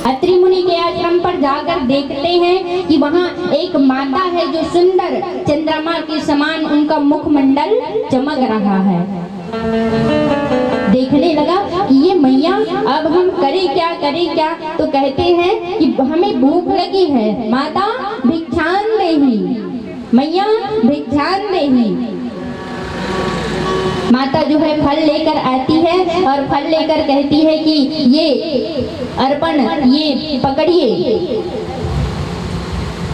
अत्रि मुनि के आश्रम पर जाकर देखते हैं कि वहाँ एक माता है जो सुंदर चंद्रमा के समान उनका मुखमंडल चमक रहा है। देखने लगा कि ये मैया अब हम करें क्या, करें क्या? तो कहते हैं कि हमें भूख लगी है, माता भिक्षान देही, मैया भिक्षान देही। माता जो है फल लेकर आती है, और फल लेकर कहती है कि ये अर्पण, ये पकड़िए।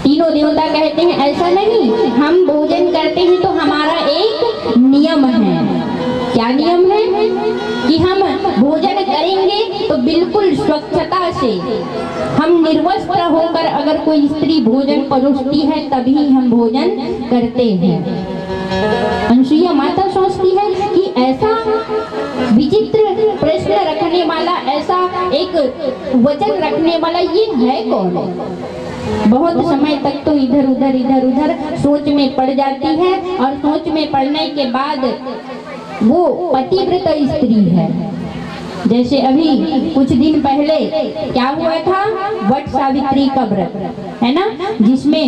तीनों देवता कहते हैं ऐसा नहीं, हम भोजन करते हैं तो हमारा एक नियम है। क्या नियम है? कि हम भोजन करेंगे तो बिल्कुल स्वच्छता से, हम निर्वस्त्र होकर अगर कोई स्त्री भोजन परोसती है तभी हम भोजन करते हैं। अनुसुईया माता सोचती है कि ऐसा विचित्र प्रश्न रखने वाला, ऐसा एक वचन रखने वाला ये है कौन? बहुत समय तक तो इधर उधर सोच में पड़ जाती है, और सोच में पड़ने के बाद वो पतिव्रता स्त्री है। जैसे अभी कुछ दिन पहले क्या हुआ था, वट सावित्री का व्रत है ना, जिसमें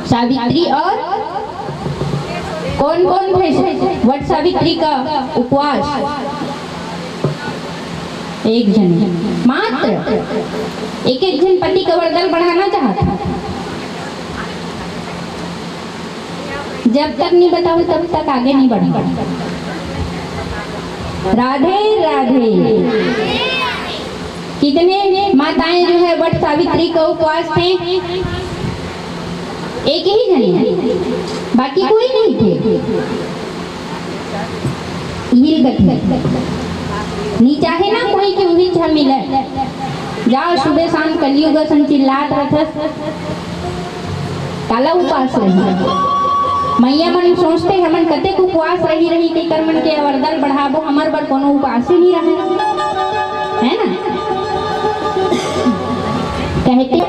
सावित्री और कौन कौन थे वट सावित्री का उपवास, एक जन मात्र, एक एक जन पति का वरदान बढ़ाना चाहता। जब तक नहीं बताओ तब तक आगे नहीं बढ़ा। राधे राधे। कितने माताएं जो है वट सावित्री का उपवास थे, एक ही जनी, बाकी कोई नहीं थे। नी चाहे ना कोई के उही छा मिले, जाओ सुबह शाम कलियुग सन चिल्लात रहत, काला उपवास रही। मैया मन सोचते हमन कते उपवास रही रही के कर्मन के वरदान बढ़ाबो, हमर बर कोनो उपवास ही नहीं रहे, है ना। कहते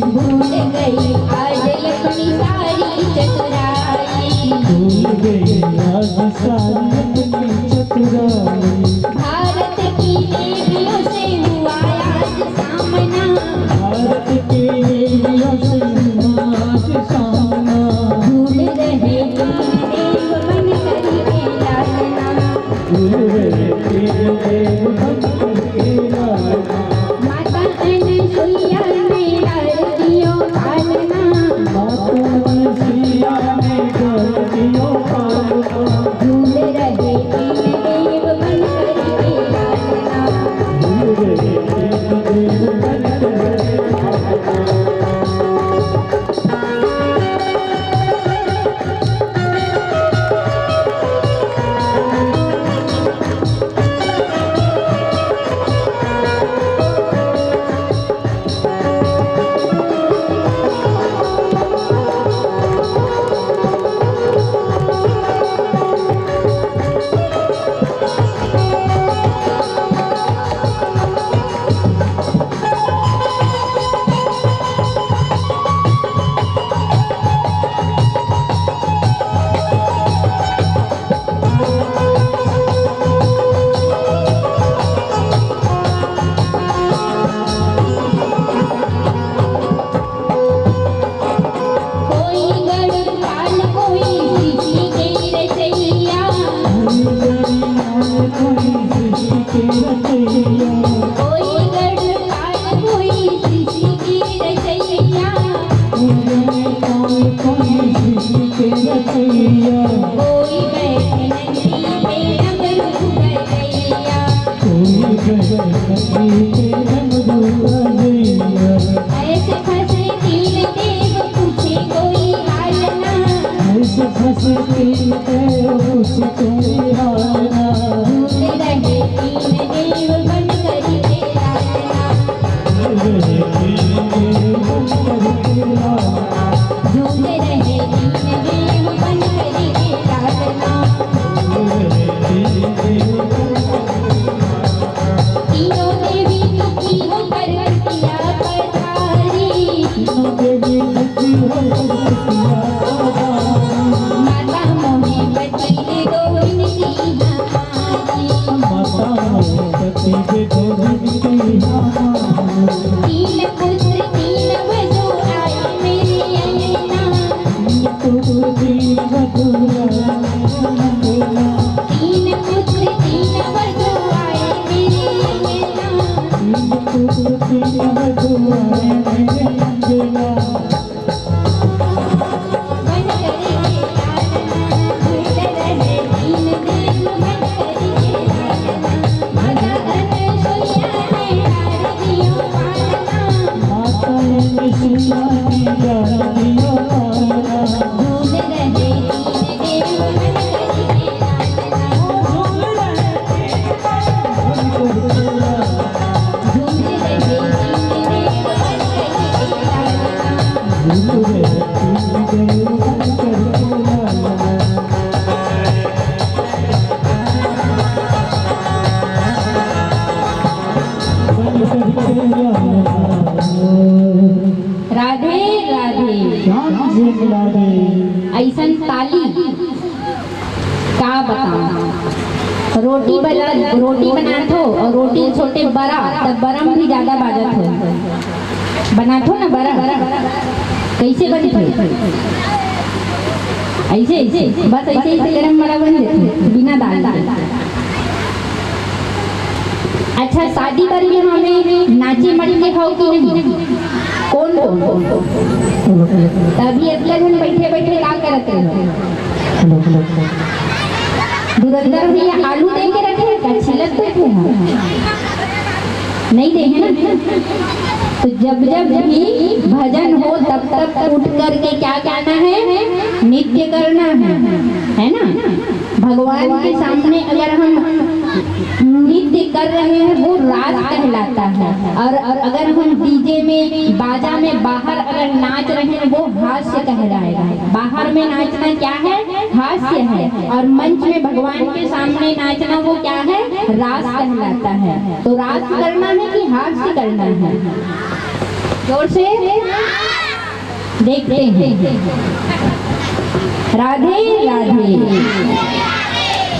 भूल गई आज अपनी सारी चतुराई, भूल गई आज सारी अपनी चतुराई। भारत की देवियों से हुआ आज सामना, भारत की देवियों से हुआ आज सामना। भूल रहे देव बन करके लालना, भूल रहे देव बन करके लालना। माता अनसुईया ने डाल दियो पालना, माता अनसुईया ने डाल दियो पालना। भूल रहे देव बन करके लालना, भूल रहे देव बन करके लालना। ऐसे फंसे तीन देव पूछे कोई हाल ना, ऐसे फंसे तीन देव पूछे कोई हाल ना। भूल रहे तीन देव बन करके लालना, भूल रहे तीन देव बन करके लालना। भूल रहे तीन देव बन करके लालना, भूल रहे तीन देव बन करके लालना। तीनों देवी दुखी होकर किया पधारी, तीनों देवी दुखी होकर किया पधारी। माता मोहे पति दे दो विनती हमारी, माता मोहे पति दे दो विनती हमारी। तीन पुत्र तीन वधू आए मेरे अंगना, तीन पुत्र तीन वधू आए मेरे अंगना। तीन पुत्र तीन वधू आए मेरे अंगना, तीन पुत्र तीन वधू आए मेरे अंगना। बन करके लालना, भूल रहे तीन देव बन करके लालना। माता अनसुईया ने डाल दियो पालना, माता अनसुईया ने डाल दियो पालना। भूल रहे तीन देव बन करके लालना, भूल रहे तीन देव बन करके लालना। भूल रहे तीन देव बन करके लालना, भूल रहे तीन देव बन करके लालना। राधे राधे। ऐसन ताली क्या बताऊं, रोटी बना थो और रोटी छोटे बड़ा तब बरम भी ज्यादा बाजत हो, बना थो ना बड़ा कैसे बन थे ऐसे बस ऐसे गरम बड़ा बन जाते बिना दाल। अच्छा शादी पर भी हमें नाचे मटके हो कि नहीं, कौन तभी अगले दिन बैठे बैठे क्या करते हो, धुरंधर भैया आलू दे के रखे क्या छिलक देते हैं, नहीं देखे ना। तो जब भी भजन हो तब तक उठ करके क्या करना है, नित्य करना है ना। भगवान के सामने अगर हम नृत्य कर रहे हैं वो रास कहलाता है, और अगर हम डीजे में बाजा में बाहर अगर नाच रहे हैं वो हास्य कहलाएगा। बाहर में नाचना क्या है, हास्य है, और मंच में भगवान के सामने नाचना वो क्या है, रास कहलाता है। तो रास करना है कि हास्य करना है, जोर से देखते हैं। राधे राधे।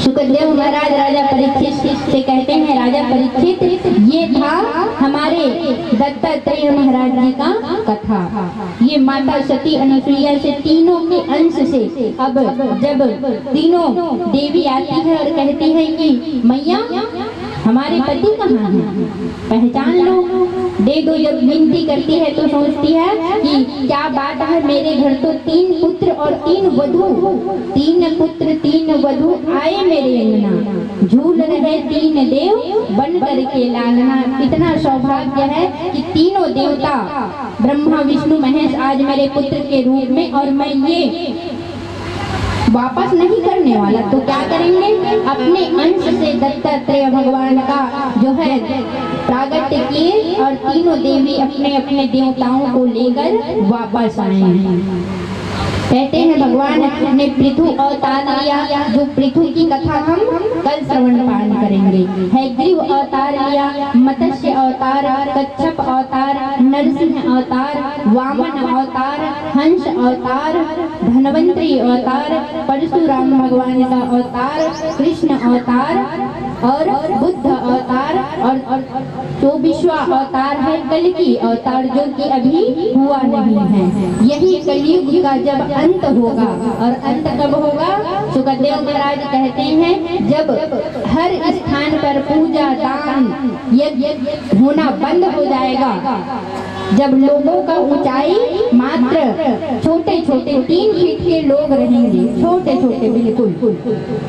सुखदेव महाराज राजा परीक्षित से कहते हैं, राजा परीक्षित ये था हमारे दत्तात्रेय महाराज जी का कथा। ये माता सती अनुसुईया से तीनों के अंश से अब जब तीनों देवी आती है और कहती है कि मैया हमारे पति कहाँ हैं, पहचान लो, दे दो। जब विनती करती है तो सोचती है कि क्या बात है, मेरे घर तो 3 पुत्र और 3 वधू, 3 पुत्र 3 वधू आए मेरे अंगना, झूल रहे 3 देव बन करके लालना। इतना सौभाग्य है कि तीनों देवता ब्रह्मा विष्णु महेश आज मेरे पुत्र के रूप में, और मैं ये वापस नहीं करने वाला, तो क्या करेंगे, अपने अंश से दत्तात्रेय भगवान का जो है प्रागट्य किए और तीनों देवी अपने अपने देवताओं को लेकर वापस आए हैं। कहते हैं भगवान ने पृथु अवतार लिया, जो पृथु की कथा हम कल श्रवण पान करेंगे। हैग्रीव अवतार लिया, मत्स्य अवतार, कच्छप अवतार, नरसिंह अवतार, वामन अवतार, हंस अवतार, धन्वंतरी अवतार, परशुराम भगवान का अवतार, कृष्ण अवतार और बुद्ध अवतार, और 24वां अवतार है कल्कि अवतार, जो कि अभी हुआ नहीं है। यही कलयुग का जब अंत होगा, और अंत कब होगा, सुखदेव महाराज कहते हैं जब हर स्थान पर पूजा दान यज्ञ होना बंद हो जाएगा, जब लोगों का ऊंचाई मात्र छोटे छोटे 3 फीट के लोग रहेंगे, छोटे छोटे बिल्कुल,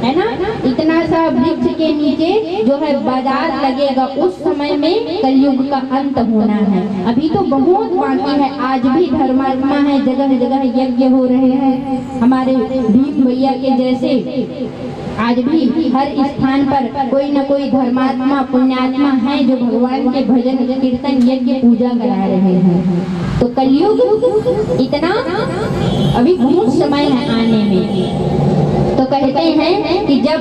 है ना, इतना सा वृक्ष के नीचे जो है बाजार लगेगा, उस समय में कलयुग का अंत होना है। अभी तो बहुत बाकी है, आज भी धर्मात्मा है, जगह जगह यज्ञ हो रहे हैं, हमारे भीम भैया के जैसे आज भी हर स्थान पर कोई न कोई धर्मात्मा पुण्यात्मा है जो भगवान के भजन कीर्तन यज्ञ पूजा करा रहे हैं। तो कलयुग इतना अभी बहुत समय है आने में। तो कहते हैं कि जब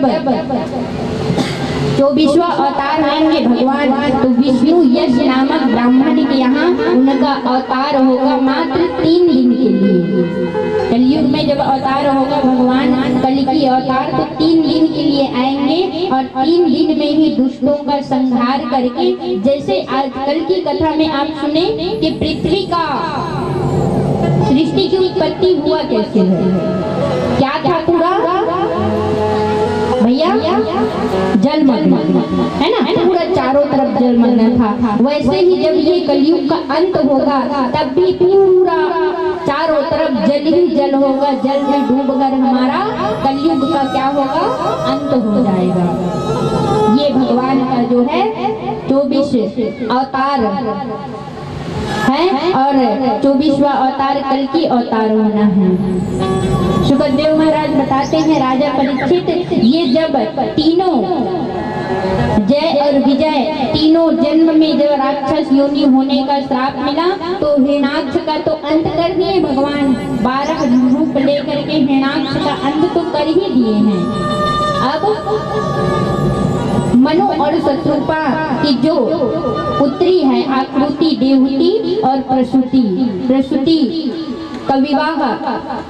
24वां अवतार आएंगे भगवान, तो विष्णु यश नामक ब्राह्मण के यहाँ उनका अवतार होगा मात्र 3 दिन के लिए। कलयुग में जब अवतार होगा भगवान कल्कि अवतार, तो 3 दिन के लिए आएंगे, और 3 दिन में ही दुष्टों का संहार करके, जैसे आजकल की कथा में आप सुने कि पृथ्वी का सृष्टि की उत्पत्ति हुआ कैसे है, क्या था पूरा भैया, जलमग्न है ना, पूरा चारों तरफ जलमग्न था। वैसे ही जब ये कलयुग का अंत होगा तब भी पूरा चारों तरफ जल ही जल होगा, जल में डूबकर हमारा कलयुग का क्या होगा, अंत हो जाएगा। ये भगवान का जो है 24 अवतार है, और 24वां अवतार कल्कि अवतार होना है। सुखदेव महाराज बताते हैं, राजा परीक्षित ये जब तीनों जय और विजय तीनों जन्म में जब राक्षस योनि होने का श्राप मिला, तो हिरण्याक्ष का तो अंत कर दिए भगवान, 12 रूप लेकर के हिरण्याक्ष का अंत तो कर ही दिए हैं। अब मनु और शत्रुपा की जो पुत्री है आकृति, देवहूति और प्रसूति का विवाह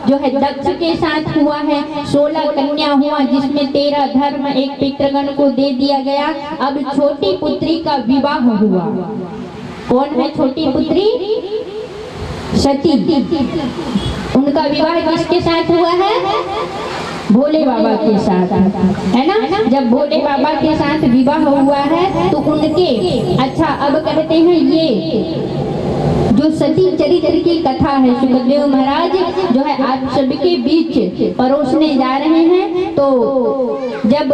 जो है दक्ष के साथ हुआ है। 16 कन्या हुआ जिसमें 13 धर्म एक पितृगण को दे दिया गया। अब छोटी पुत्री का विवाह हुआ। कौन है छोटी पुत्री? सती। उनका विवाह किसके साथ हुआ है? भोले बाबा के साथ, है ना। जब भोले बाबा के साथ विवाह हुआ है तो उनके अच्छा अब कहते हैं ये जो सती चरित्र की कथा है सुखदेव महाराज जो है आप सबके बीच परोसने जा रहे हैं। तो जब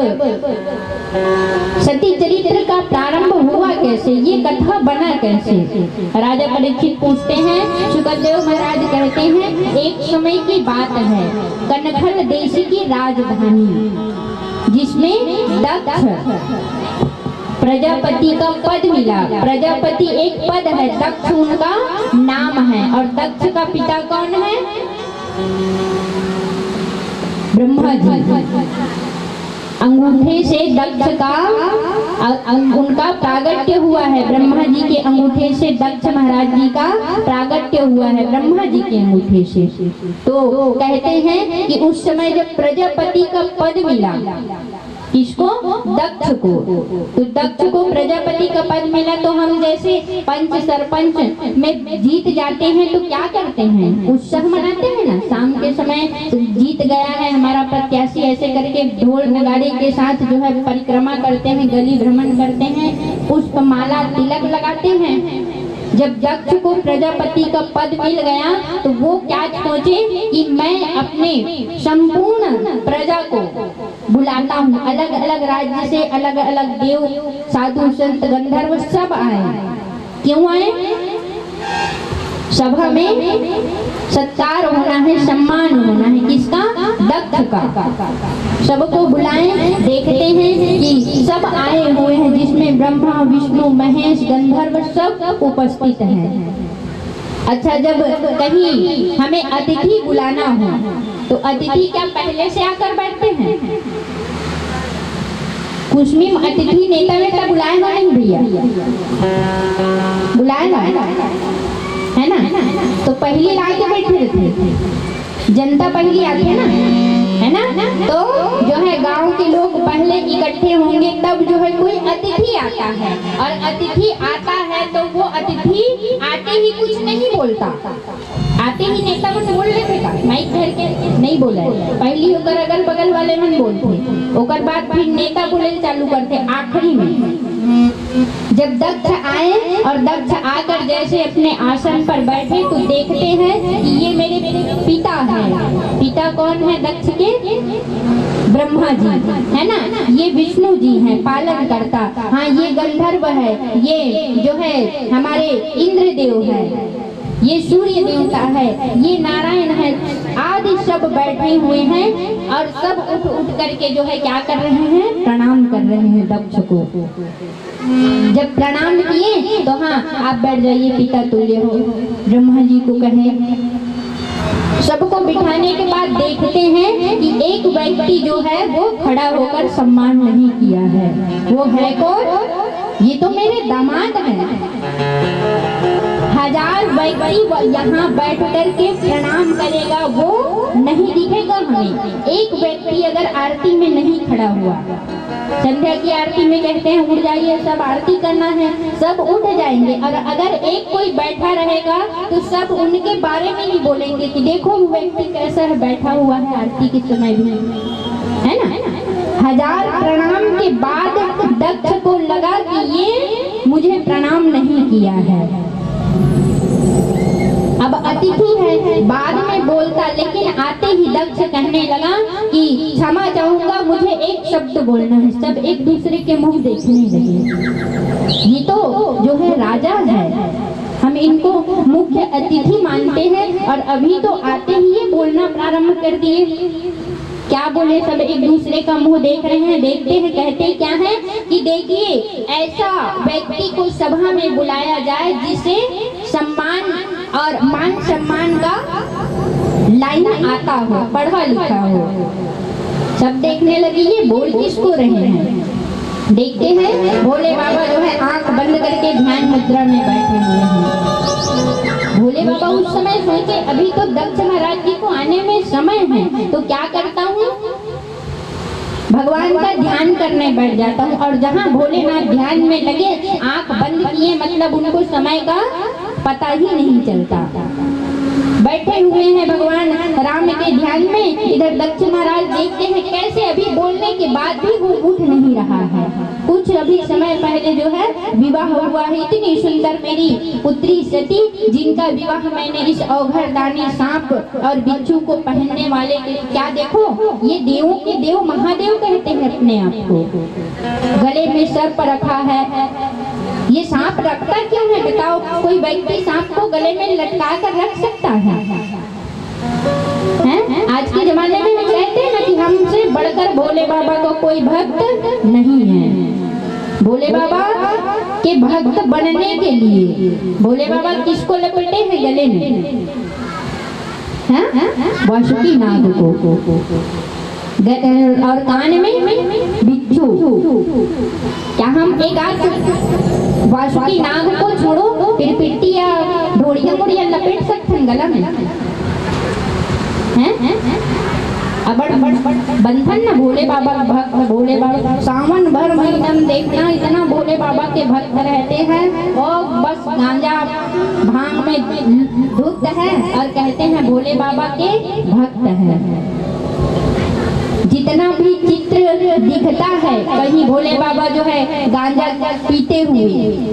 सती चरित्र का प्रारंभ हुआ कैसे, ये कथा बना कैसे? राजा परीक्षित पूछते हैं। सुखदेव महाराज कहते हैं एक समय की बात है, कनखल देश की राजधानी जिसमें दक्ष प्रजापति का पद मिला। प्रजापति एक पद है, दक्ष उनका नाम है। और दक्ष का पिता कौन है? ब्रह्मा जी। अंगूठे से दक्ष का उनका प्रागट्य हुआ है। ब्रह्मा जी के अंगूठे से दक्ष महाराज जी का प्रागट्य हुआ है, ब्रह्मा जी के अंगूठे से। तो कहते हैं कि उस समय जब प्रजापति का पद मिला, किसको? दक्ष को। तो दक्ष को प्रजापति का पद मिला तो हम जैसे पंच सरपंच में जीत जाते हैं तो क्या करते हैं? उत्सव मनाते हैं ना। शाम के समय जीत गया है हमारा प्रत्याशी, ऐसे करके ढोल नगाड़े के साथ जो है परिक्रमा करते हैं, गली भ्रमण करते हैं, पुष्पमाला तिलक लगाते हैं। जब दक्ष को प्रजापति का पद मिल गया तो वो क्या सोचे कि मैं अपने संपूर्ण प्रजा को बुलाता हूँ। अलग अलग राज्य से अलग अलग देव साधु संत गंधर्व सब आए। क्यों आए? सभा में सत्कार होना है, सम्मान होना है। किसका? दक्ष का। सबको बुलाएं। देखते हैं कि सब आए हुए हैं जिसमें ब्रह्मा विष्णु महेश गंधर्व सब उपस्थित हैं। अच्छा, जब कहीं हमें अतिथि बुलाना हो तो अतिथि क्या पहले से आकर बैठते हैं? कुछ भी अतिथि नेता वेता बुलाएगा नहीं भैया, बुलाएगा है ना। तो पहले लाके बैठे रहते, जनता पहली आती है ना। तो जो है गांव के लोग पहले इकट्ठे होंगे तब जो है कोई अतिथि आता है। और अतिथि आता है तो वो अतिथि आते ही कुछ नहीं बोलता। आते ही नेता मन बोल रहे थे का माइक धर के नहीं बोला है। पहली होकर अगल बगल वाले मन बोलते, ओकर बाद फिर नेता बोले चालू करते आखिरी में। जब दक्ष आए और दक्ष आकर जैसे अपने आसन पर बैठे तो देखते हैं कि ये मेरे पिता हैं। पिता कौन है दक्ष के? ब्रह्मा जी, है ना। ये विष्णु जी हैं पालन करता। हाँ, ये गंधर्व है, ये जो है हमारे इंद्र देव है, ये सूर्य देवता है, ये नारायण है। आदि सब बैठे हुए हैं और सब उठ उठ करके जो है क्या कर रहे हैं? प्रणाम कर रहे हैं दक्ष को। जब प्रणाम किए तो हाँ आप बैठ जाइए पिता तुल्य हो, ब्रह्मा जी को कहे। सबको बिठाने के बाद देखते हैं कि एक व्यक्ति जो है वो खड़ा होकर सम्मान नहीं किया है। वो है कौन? ये तो मेरे दामाद हैं। 1000 व्यक्ति यहाँ बैठ कर के प्रणाम करेगा, वो नहीं दिखेगा हमें। एक व्यक्ति अगर आरती में नहीं खड़ा हुआ, संध्या की आरती में कहते हैं उठ जाइए सब आरती करना है, सब उठ जाएंगे। और अगर एक कोई बैठा रहेगा तो सब उनके बारे में ही बोलेंगे कि देखो वो व्यक्ति कैसा है, बैठा हुआ है आरती के समय भी, है ना। 1000 प्रणाम के बाद दक्ष को लगा कि ये मुझे प्रणाम नहीं किया है। अब अतिथि है, बाद में बोलता, लेकिन आते ही दक्ष कहने लगा कि क्षमा चाहूंगा, मुझे एक शब्द बोलना है। सब एक दूसरे के मुंह देखने लगे। ये तो जो है राजा है, हम इनको मुख्य अतिथि मानते हैं और अभी तो आते ही ये बोलना प्रारंभ कर दिए। क्या बोले? सब एक दूसरे का मुंह देख रहे हैं। देखते हैं कहते क्या है कि देखिए ऐसा व्यक्ति को सभा में बुलाया जाए जिसे सम्मान और मान सम्मान का लाइन आता हो, पढ़ा लिखा हो। सब देखने लगे ये बोल किसको रहे हैं। देखते हैं भोले बाबा जो है आंख बंद करके ध्यान मुद्रा में बैठे हुए हैं। भोले बाबा उस समय सोचे अभी तो दक्ष महाराज जी को आने में समय है, तो क्या करता हूँ, भगवान का ध्यान करने बैठ जाता हूँ। और जहाँ भोलेनाथ ध्यान में लगे, आंख बंद किए, मतलब उनको समय का पता ही नहीं चलता। बैठे हुए हैं भगवान राम के ध्यान में, इधर दक्ष महाराज देखते हैं कैसे अभी बोलने के बाद भी वो उठ नहीं रहा है। कुछ अभी समय पहले जो है विवाह हुआ है, इतनी सुंदर मेरी पुत्री सती, जिनका विवाह मैंने इस औघड़दानी सांप और बिच्छू को पहनने वाले के, क्या देखो, ये देवों के देव महादेव कहते हैं अपने आप को, गले में सर्प रखा है। ये सांप रखता क्यों है बताओ? कोई व्यक्ति सांप को गले में लटका कर रख सकता है? आज के जमाने में कहते हैं ना कि हमसे बढ़कर भोले बाबा को कोई भक्त नहीं है। भोले बाबा के भक्त बनने के लिए भोले बाबा किसको लपेटे हैं गले में? वासुकी नाग को, और कान में बिच्छू। क्या हम एक आध वासुकी नाग को छोड़ो, फिर पिट्टी या ढोड़िया मुड़िया लपेट सकते हैं गला में? अबड़ बंधन ना भोले बाबा भक्त, भोले बाबा सावन भर महीना देखना इतना भोले बाबा के भक्त रहते हैं, और बस गांजा भांग में धुत है और कहते हैं भोले बाबा के भक्त हैं। जितना भी चित्र दिखता है कहीं भोले बाबा जो है गांजा पीते हुए,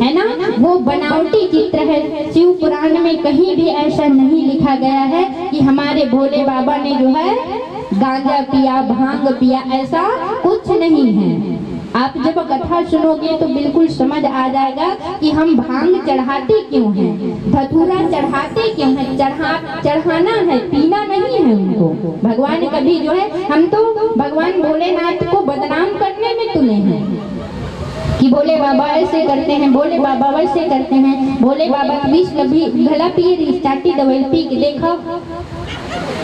है ना, वो बनावटी चित्र है। शिव पुराण में कहीं भी ऐसा नहीं लिखा गया है कि हमारे भोले बाबा ने जो है गांजा पिया, भांग पिया, ऐसा कुछ नहीं है। आप जब कथा सुनोगे तो बिल्कुल समझ आ जाएगा कि हम भांग चढ़ाते क्यों हैं, धतूरा चढ़ाते क्यों हैं। चढ़ाना है, पीना नहीं है उनको। भगवान कभी जो है, हम तो भगवान भोलेनाथ को बदनाम करने में तुले हैं कि भोले बाबा ऐसे करते हैं, भोले बाबा वैसे करते हैं। भोले बाबा विष भला पिए, चाटी दवाई पी के देखो,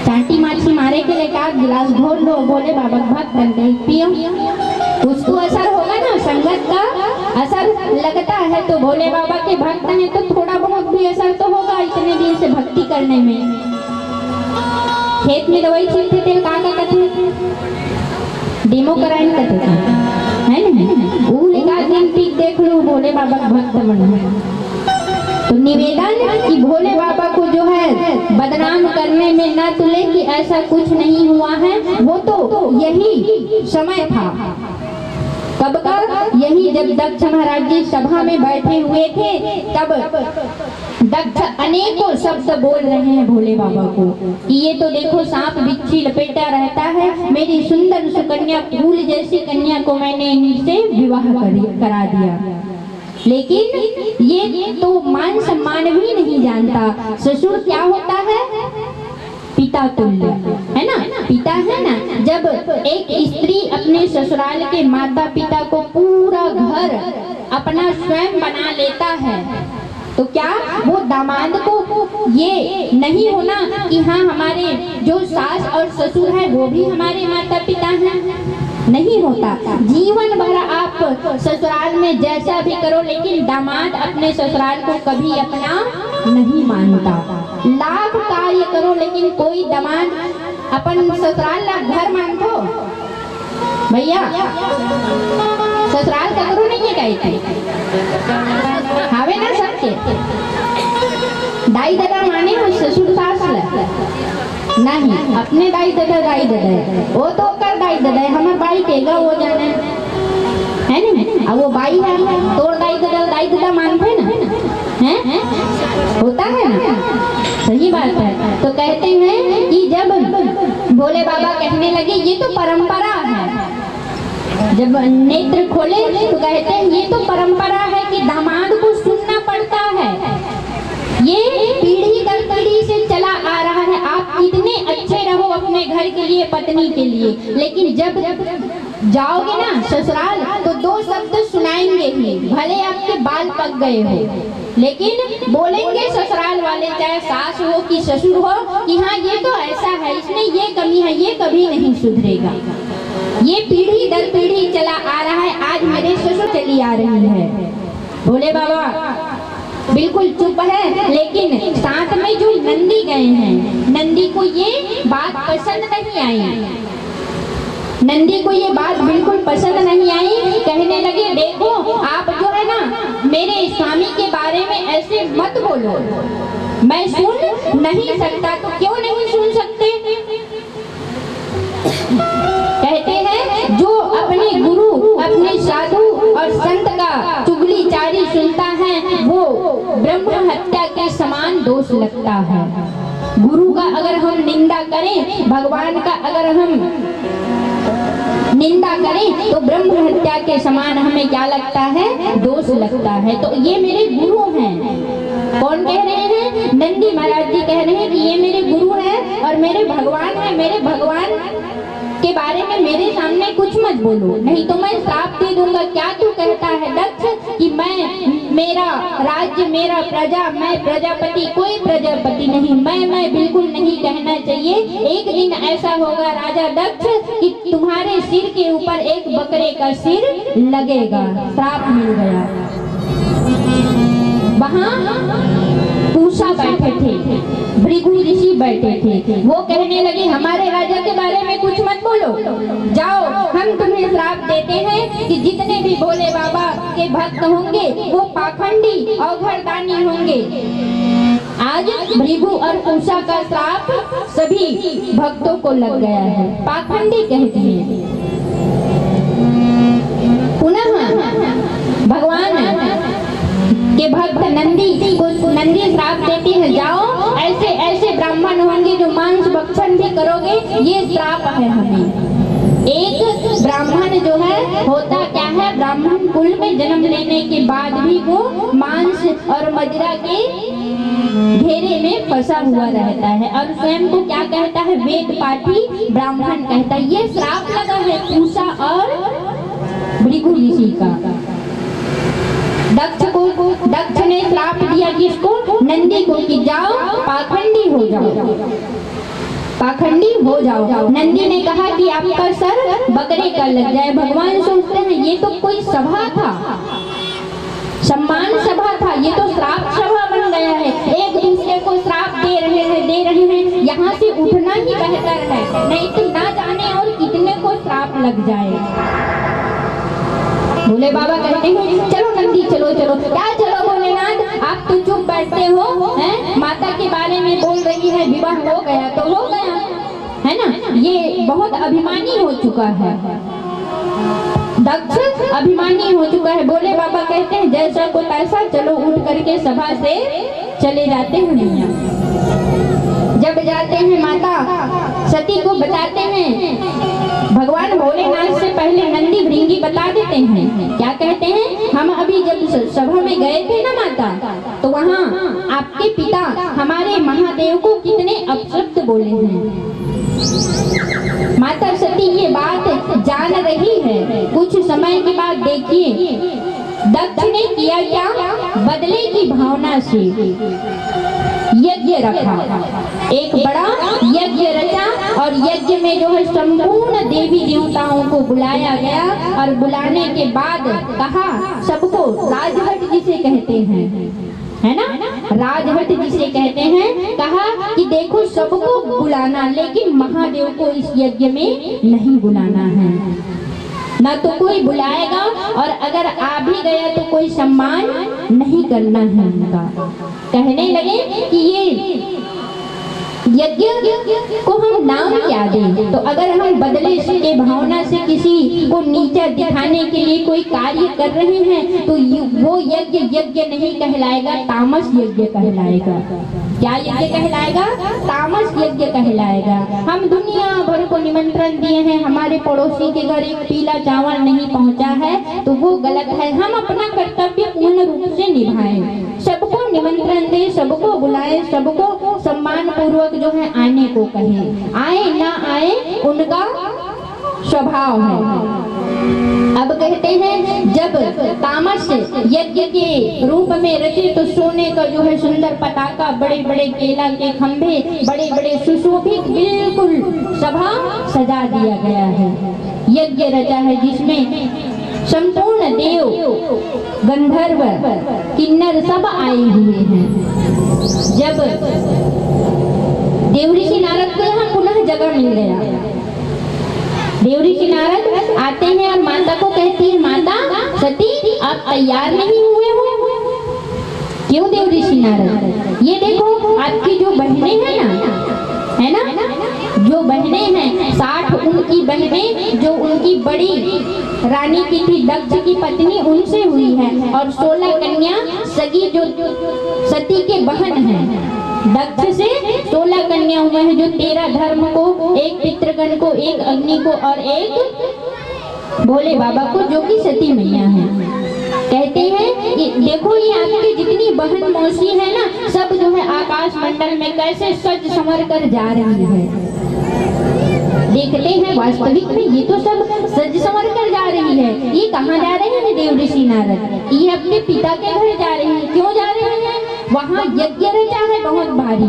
चाटी माछी मारे के लिए एक गिलास घोल लो, भोले बाबा भक्त बन गए, पियो, उसको असर होगा ना, संगत का असर लगता है। तो भोले बाबा के भक्त हैं तो थोड़ा बहुत भी असर तो होगा इतने दिन से भक्ति करने में। खेत में दवाई छींटते थे, का कहते हैं, डेमो कराइन कहते थे, है ना, वो एक दिन पीक देख लो, भोले बाबा का भक्त बनो। तो निवेदन कि भोले बाबा को जो है बदनाम करने में न तुले कि ऐसा कुछ नहीं हुआ है। वो तो यही समय था, कब का, यही जब दक्ष महाराज जी सभा में बैठे हुए थे, तब दक्ष अनेकों शब्द बोल रहे हैं भोले बाबा को कि ये तो देखो सांप बिच्छी लपेटा रहता है, मेरी सुंदर सुकन्या फूल जैसी कन्या को मैंने इनसे विवाह करा दिया, लेकिन ये तो मान सम्मान भी नहीं जानता। ससुर क्या होता है? पिता तुल्य, है ना, पिता है ना। जब एक स्त्री अपने ससुराल के माता पिता को पूरा घर अपना स्वयं बना लेता है, तो क्या वो दामाद को ये नहीं होना कि हाँ हमारे जो सास और ससुर है वो भी हमारे माता पिता हैं? नहीं होता। जीवन भर आप ससुराल में जैसा भी करो, लेकिन दामाद अपने ससुराल को कभी अपना नहीं मानता। लाख कार्य करो लेकिन कोई दामाद अपन ससुराल ला घर मानतो भैया? ससुराल का करो नहीं है कहीं हावे ना सबके दाई दादा माने हो ससुर सास नहीं, अपने दाई दादा वो तो कर दाई दादा हमारे बाई केगा वो जाने है ना, अब वो बाई है तोड़ दाई दादा मानते ना, हैं होता है ना, सही बात है। तो कहते हैं कि जब भोले बाबा कहने लगे ये तो परंपरा है, जब नेत्र खोले तो कहते हैं ये तो परंपरा है कि दामाद को सुनना पड़ता है, ये पीढ़ी दर पीढ़ी से चला आ रहा है। आप कितने अच्छे रहो अपने घर के लिए, पत्नी के लिए, लेकिन जब जाओगे ना ससुराल तो दो शब्द सुनाएंगे ही, भले आपके बाल पक गए हो, लेकिन बोलेंगे ससुराल वाले, चाहे सास हो कि ससुर हो, कि हाँ ये तो ऐसा है, इसमें ये कमी है, ये कभी नहीं सुधरेगा। ये पीढ़ी दर पीढ़ी चला आ रहा है। आज मेरे ससुर चली आ रही है, भोले बाबा बिल्कुल चुप है, लेकिन साथ में जो नंदी गए हैं, नंदी को ये बात पसंद नहीं आई। नंदी को ये बात बिल्कुल पसंद नहीं आई। कहने लगे देखो आप जो है ना मेरे स्वामी के बारे में ऐसे मत बोलो, मैं सुन नहीं सकता। तो क्यों नहीं सुन सकते? कहते हैं जो अपने गुरु, अपने साधु और संत का चुगलीचारी सुनता है वो ब्रह्म हत्या के समान दोष लगता है। गुरु का अगर हम निंदा करें, भगवान का अगर हम निंदा करें तो ब्रह्म हत्या के समान हमें क्या लगता है? दोष लगता है। तो ये मेरे गुरु हैं। कौन कह रहे हैं? नंदी महाराज जी कह रहे हैं कि ये मेरे गुरु हैं और मेरे भगवान हैं। मेरे भगवान के बारे में मेरे सामने कुछ मत बोलो, नहीं तो मैं श्राप दे दूंगा। क्या तू कहता है दक्ष कि मेरा राज्य, मेरा प्रजा, मैं प्रजापति? कोई प्रजापति नहीं, मैं बिल्कुल नहीं कहना चाहिए। एक दिन ऐसा होगा राजा दक्ष कि तुम्हारे सिर के ऊपर एक बकरे का सिर लगेगा। श्राप मिल गया। वहाँ पूषा बैठे थे, भृगु ऋषि बैठे थे। वो कहने लगे हमारे राजा के बारे में कुछ मत बोलो, जाओ हम तुम्हें श्राप देते हैं कि जितने भी भोले बाबा के भक्त होंगे वो पाखंडी और घरदानी होंगे। आज भृगु और पूषा का श्राप सभी भक्तों को लग गया है, पाखंडी कह दिए। पुनः भगवान के भक्त नंदी को नंदी श्राप देती है, जाओ ऐसे ऐसे ब्राह्मण होंगे जो मांस भक्षण भी करोगे, ये श्राप है हमें। एक ब्राह्मण जो है होता क्या है, ब्राह्मण कुल में जन्म लेने के बाद भी वो मांस और मदिरा के घेरे में फंसा हुआ रहता है और स्वयं को क्या कहता है? वेद पाठी ब्राह्मण कहता है। ये श्राप लगा है पूषा और भृगु ऋषि का। दक्ष ने श्राप दिया किसको? नंदी को कि जाओ पाखंडी हो जाओ, पाखंडी हो जाओ। नंदी ने कहा कि आपका सर बकरे का लग जाए। भगवान सोचते हैं ये तो कोई सभा था, सम्मान सभा था, ये तो श्राप सभा बन गया है। एक दूसरे को श्राप दे रहे हैं। यहाँ से उठना ही बेहतर है, नहीं तो ना जाने और कितने को श्राप लग जाए। भोले बाबा कहते हैं चलो नंदी चलो चलो। क्या चलो भोलेनाथ, आप तो चुप बैठते हो, हैं? माता के बारे में बोल रही है, विवाह हो गया तो हो गया, है ना? ये बहुत अभिमानी हो चुका है, दक्ष अभिमानी हो चुका है। भोले बाबा कहते हैं जैसा को तैसा, चलो उठ करके सभा से चले जाते हैं। भैया जब जाते हैं माता सती को बताते हैं, भगवान भोलेनाथ से पहले नंदी भृंगी बता देते हैं। क्या कहते हैं? हम अभी जब सभा में गए थे ना माता, तो वहाँ आपके पिता हमारे महादेव को कितने अपशब्द बोले हैं। माता सती ये बात जान रही है। कुछ समय के बाद देखिए दक्ष ने किया क्या? बदले की भावना से यज्ञ रखा, एक बड़ा यज्ञ रचा और यज्ञ में जो है संपूर्ण देवी देवताओं को बुलाया गया और बुलाने के बाद कहा सबको, राजभट जिसे कहते हैं, है ना, राजभट जिसे कहते हैं, कहा कि देखो सबको बुलाना लेकिन महादेव को इस यज्ञ में नहीं बुलाना है। ना तो कोई बुलाएगा और अगर आ भी गया तो कोई सम्मान नहीं करना है उनका। कहने लगे कि ये यज्ञ को हम नाम क्या दें? तो अगर हम बदले के भावना से किसी को नीचा दिखाने के लिए कोई कार्य कर रहे हैं तो वो यज्ञ नहीं कहलाएगा, तामस यज्ञ कहलाएगा। क्या यज्ञ कहलाएगा? तामस यज्ञ कहलाएगा। हम दुनिया भर को निमंत्रण दिए हैं, हमारे पड़ोसी के घर एक पीला चावल नहीं पहुंचा है तो वो गलत है। हम अपना कर्तव्य पूर्ण रूप से निभाएं, सबको निमंत्रण दें, सबको बुलाएं, सबको सम्मान पूर्वक जो है आने को कहें। आए ना आए उनका स्वभाव है। अब कहते हैं जब तामस यज्ञ के रूप में रचे तो सोने का जो है सुंदर पताका, बड़े बड़े केला के खंभे, बड़े बड़े सुशोभित बिल्कुल सभा सजा दिया गया है। यज्ञ रचा है जिसमें संपूर्ण देव, गंधर्व, किन्नर सब आए हुए हैं। जब देवऋषि नारद को यहाँ पुनः जगह मिल गया, देवऋषि नारद आते हैं और माता को कहती है, माता सती आप तैयार नहीं हुए हो? क्यों देवऋषि नारद? ये देखो आपकी जो बहनें हैं ना, है ना, जो बहनें हैं 60 उनकी बहनें जो उनकी बड़ी रानी की थी दक्ष की पत्नी उनसे हुई है, और 16 कन्या सगी जो सती के बहन हैं। दक्ष से 16 कन्या हुए हैं, जो 13 धर्म को, एक पितृगण को, एक अग्नि को और एक भोले बाबा को, जो कि सती मैया है। कहते हैं कि देखो ये आपकी जितनी बहन मौसी है ना, सब जो है आकाश मंडल में कैसे सज संवर कर जा रही है। देखते हैं वास्तविक में ये तो सब सज संवर कर जा रही है। ये कहाँ जा रहे हैं देवऋषि नारद? ये अपने पिता के घर जा रहे हैं। क्यों जा रहे हैं? वहाँ यज्ञ रचा है बहुत भारी,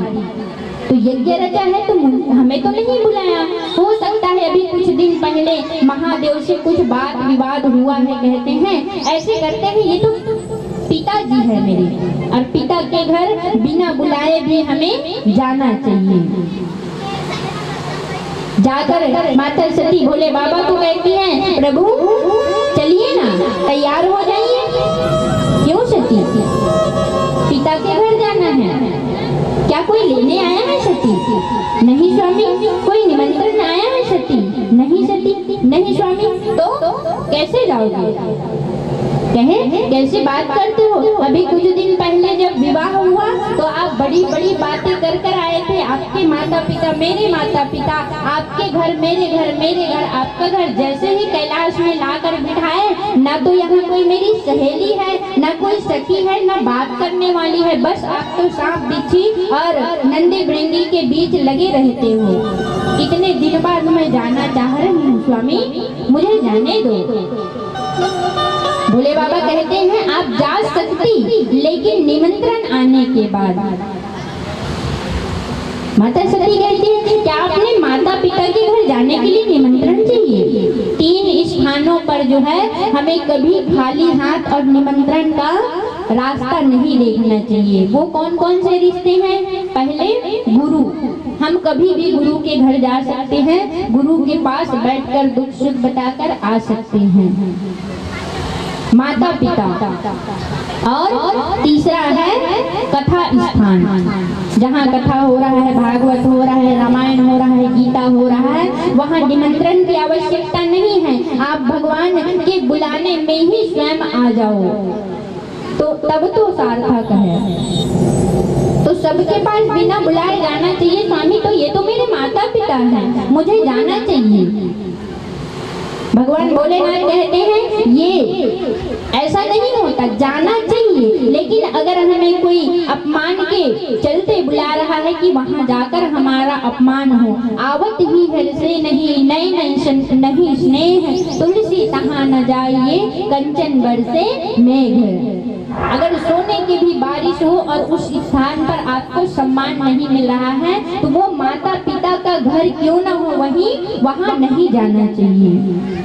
तो यज्ञ रचा है तो हमें तो नहीं बुलाया। हो सकता है अभी कुछ दिन पहले महादेव से कुछ बात विवाद हुआ है, कहते हैं ऐसे करते हैं, ये तो पिताजी है मेरे, और पिता के घर बिना बुलाए भी हमें जाना चाहिए। जाकर माता सती भोले बाबा को कहती हैं, प्रभु चलिए ना, तैयार हो जाइए। क्यों सती? पिता के घर जाना है। क्या कोई लेने आया है सती? नहीं स्वामी। कोई निमंत्रण आया है सती? नहीं सती। नहीं स्वामी। तो कैसे जाओगे? कहे कैसे बात करते हो? अभी कुछ दिन पहले जब विवाह हुआ तो आप बड़ी बड़ी बातें कर कर आए थे। आपके माता पिता, मेरे माता पिता, आपके घर मेरे घर, मेरे घर आपका घर, जैसे ही कैलाश में लाकर बिठाए, ना तो यहाँ कोई मेरी सहेली है, ना कोई सखी है, ना बात करने वाली है, बस आप तो सांप बिच्छी और नंदी भृंगी के बीच लगे रहते हो। इतने दिन बाद मैं जाना चाह रही हूँ स्वामी, मुझे जाने दो। भोले बाबा कहते हैं आप जा सकती, लेकिन निमंत्रण आने के बाद। माता सती कहती है क्या आपने माता पिता के घर जाने के लिए निमंत्रण चाहिए? 3 स्थानों पर जो है हमें कभी खाली हाथ और निमंत्रण का रास्ता नहीं देखना चाहिए। वो कौन कौन से रिश्ते हैं? पहले गुरु, हम कभी भी गुरु के घर जा सकते हैं, गुरु के पास बैठकर दुख सुख बताकर आ सकते हैं। माता पिता, और तीसरा है कथा स्थान, जहाँ कथा हो रहा है, भागवत हो रहा है, रामायण हो रहा है, गीता हो रहा है, वहाँ निमंत्रण की आवश्यकता नहीं है। आप भगवान के बुलाने में ही स्वयं आ जाओ, तो तब तो सार्थक है। तो सबके पास बिना बुलाए जाना चाहिए स्वामी, तो ये तो मेरे माता पिता हैं, मुझे जाना चाहिए। भगवान भोलेनाथ कहते हैं ये ऐसा नहीं होता, जाना चाहिए, लेकिन अगर हमें कोई अपमान के चलते बुला रहा है कि वहां जाकर हमारा अपमान हो, आवत ही घर से नहीं नई नहीं स्नेह, तुलसी तहाँ न जाइए, कंचन बरसे मेघ। अगर सोने की भी बारिश हो और उस स्थान पर आपको सम्मान नहीं मिल रहा है, तो वो माता पिता का घर क्यों न हो, वहाँ नहीं जाना चाहिए।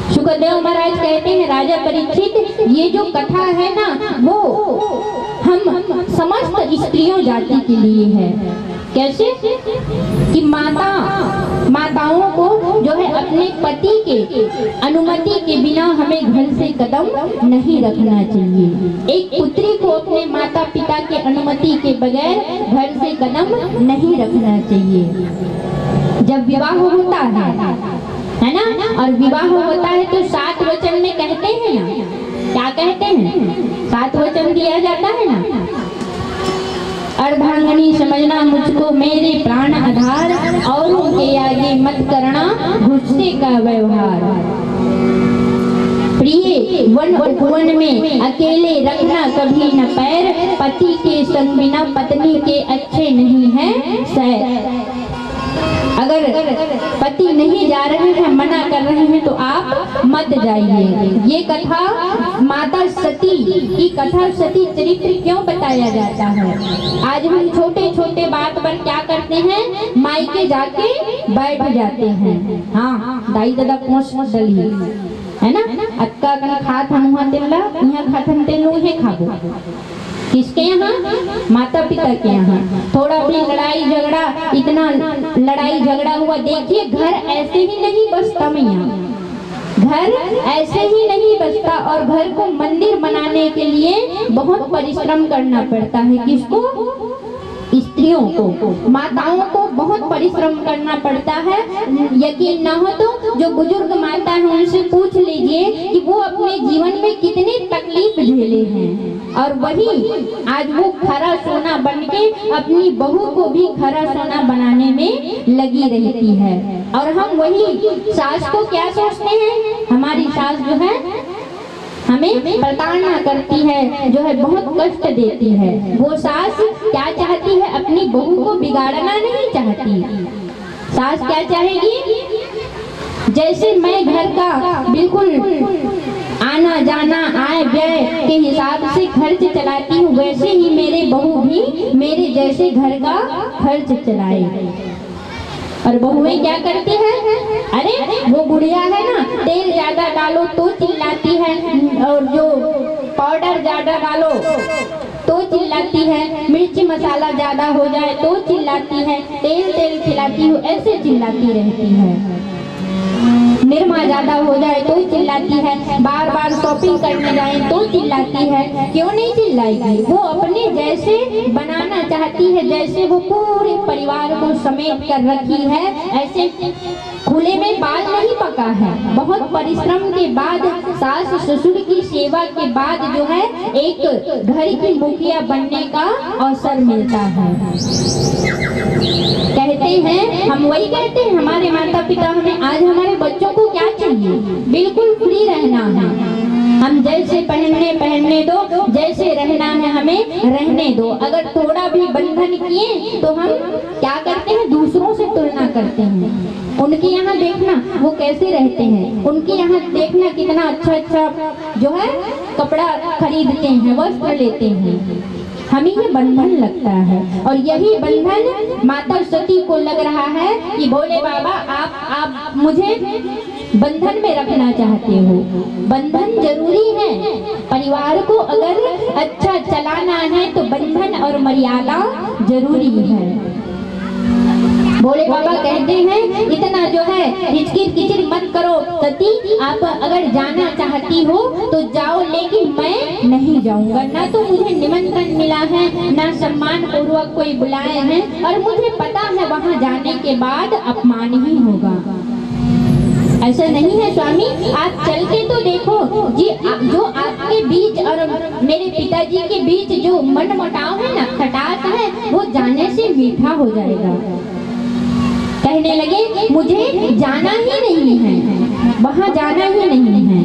सुखदेव महाराज कहते हैं राजा परीक्षित, ये जो कथा है ना, वो हम समस्त स्त्रियों जाति के लिए है। कैसे? कि माताओं को जो है अपने पति के अनुमति के बिना हमें घर से कदम नहीं रखना चाहिए। एक पुत्री को अपने माता पिता के अनुमति के बगैर घर से कदम नहीं रखना चाहिए। जब विवाह होता है ना, और विवाह होता है तो 7 वचन में कहते हैं ना, क्या कहते हैं? 7 वचन दिया जाता है ना, अर्धांगनी समझना मुझको मेरे प्राण आधार, औरों के आगे मत करना गुस्से का व्यवहार। प्रिय वन उपवन में अकेले रखना कभी न पैर, पति के संग बिना पत्नी के अच्छे नहीं है सैर। अगर पति नहीं जा रहे हैं, मना कर रहे हैं, तो आप मत जाइए। ये कथा माता सती की कथा, सती चरित्र क्यों बताया जाता है? आज हम छोटे छोटे बात पर क्या करते हैं, मायके जाके बैठ जाते हैं। हाँ दाई दादा कोस डली, है ना। अक्का कन खात हम वहाँ तेला यहाँ खातन तेल उहे खाबो। किसके यहाँ? माता पिता के यहाँ। थोड़ा भी लड़ाई झगड़ा, इतना लड़ाई झगड़ा हुआ, देखिए घर ऐसे ही नहीं बसता मैया, घर ऐसे ही नहीं बसता। और घर को मंदिर बनाने के लिए बहुत परिश्रम करना पड़ता है। किसको? स्त्रियों को, माताओं को बहुत परिश्रम करना पड़ता है। यकीन ना हो तो जो बुजुर्ग माता है उनसे पूछ लीजिए कि वो अपने जीवन में कितनी तकलीफ झेले हैं, और वही आज वो खरा सोना बनके अपनी बहू को भी खरा सोना बनाने में लगी रहती है। और हम वही सास को क्या सोचते हैं? हमारी सास जो है हमें प्रताड़ना करती है, जो है बहुत कष्ट देती है। वो सास क्या चाहती है? अपनी बहू को बिगाड़ना नहीं चाहती। सास क्या चाहेगी? जैसे मैं घर का बिल्कुल आना जाना आय व्यय के हिसाब से खर्च चलाती हूँ, वैसे ही मेरे बहू भी मेरे जैसे घर का खर्च चलाए। और बहुएं क्या करती है? अरे वो बुढ़िया है ना, तेल ज्यादा डालो तो चिल्लाती है, और जो पाउडर ज्यादा डालो तो चिल्लाती है, मिर्ची मसाला ज्यादा हो जाए तो चिल्लाती है, तेल खिलाती हूँ ऐसे चिल्लाती रहती है। निरमा ज्यादा हो जाए तो चिल्लाती है, बार बार शॉपिंग करने जाए तो चिल्लाती है। क्यों नहीं चिल्लाएगी? वो अपने जैसे बनाना चाहती है, जैसे वो पूरे परिवार को समेट कर रखी है, ऐसे खुले में बाल नहीं पका है। बहुत परिश्रम के बाद, सास ससुर की सेवा के बाद जो है एक घर की मुखिया बनने का अवसर मिलता है। कहते हैं, हम वही कहते हैं, हमारे माता पिता हमें, आज हमारे बच्चों को क्या चाहिए? बिल्कुल फ्री रहना है। हम जैसे पहनने दो, जैसे रहना है हमें रहने दो। अगर थोड़ा भी बंधन किए तो हम क्या करते हैं? दूसरों से तुलना करते हैं। उनके यहाँ देखना वो कैसे रहते हैं, उनके यहाँ देखना कितना अच्छा जो है कपड़ा खरीदते हैं, वस्त्र लेते हैं। हमें ये बंधन लगता है, और यही बंधन माता सती को लग रहा है कि भोले बाबा आप मुझे बंधन में रखना चाहते हो। बंधन जरूरी है, परिवार को अगर अच्छा चलाना है तो बंधन और मर्यादा जरूरी है। भोले बाबा कहते हैं, इतना जो है हिचकिर किचिर मत करो सती, आप अगर जाना चाहती हो तो जाओ, लेकिन मैं नहीं जाऊंगा। ना तो मुझे निमंत्रण मिला है, ना सम्मान पूर्वक कोई बुलाए हैं, और मुझे पता है वहां जाने के बाद अपमान ही होगा। ऐसा नहीं है स्वामी, आप चल के तो देखो जी। जो आपके बीच और मेरे पिताजी के बीच जो मनमुटाव है ना, खटास है, वो जाने से मीठा हो जाएगा। कहने लगे, मुझे जाना ही नहीं है, वहां जाना ही नहीं है।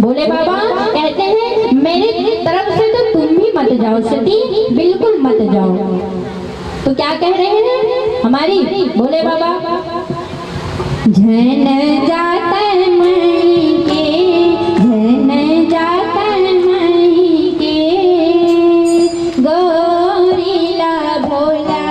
भोले बाबा कहते हैं, मेरे तरफ से तो तुम भी मत जाओ सती, बिल्कुल मत जाओ। तो क्या कह रहे हैं हमारी भोले बाबा? झन जाता मई के, झन जाता मई के, गौरीला भोला